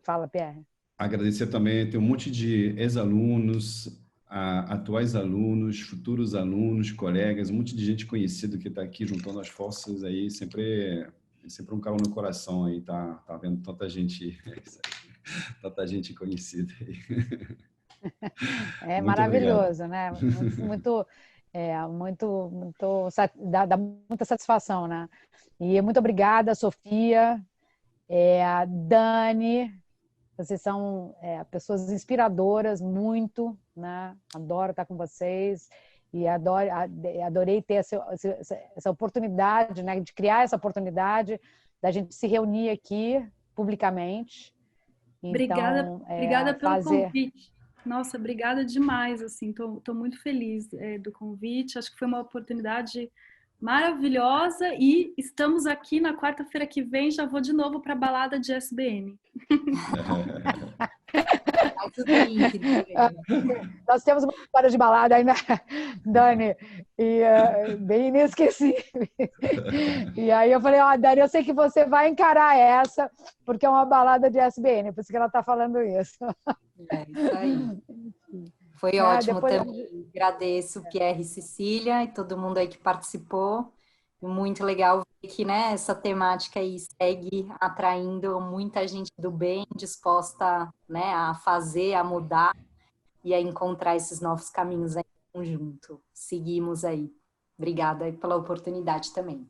Fala, Pierre. Agradecer também, tem um monte de ex-alunos, atuais alunos, futuros alunos, colegas, um monte de gente conhecida que está aqui juntando as forças aí, sempre um calor no coração aí, tá vendo tanta gente conhecida aí. Muito maravilhoso, obrigado. Né? Dá muita satisfação, né? E muito obrigada, Sofia, Dani, Vocês são pessoas inspiradoras, muito, né? Adoro estar com vocês e adorei ter essa oportunidade, né? De criar essa oportunidade da gente se reunir aqui publicamente. Então, obrigada pelo convite. Nossa, obrigada demais, assim, tô muito feliz do convite. Acho que foi uma oportunidade maravilhosa e estamos aqui na quarta-feira que vem, já vou de novo para a balada de SBN. Nós temos uma história de balada aí, né, Dani? E bem inesquecível. E aí eu falei, Dani, eu sei que você vai encarar essa, porque é uma balada de SBN, por isso que ela está falando isso. É isso aí. Foi ótimo também. Agradeço Pierre e Cecília e todo mundo aí que participou. Muito legal ver que, né, essa temática aí segue atraindo muita gente do bem, disposta, né, a fazer, a mudar e a encontrar esses novos caminhos aí em conjunto. Seguimos aí. Obrigada pela oportunidade também.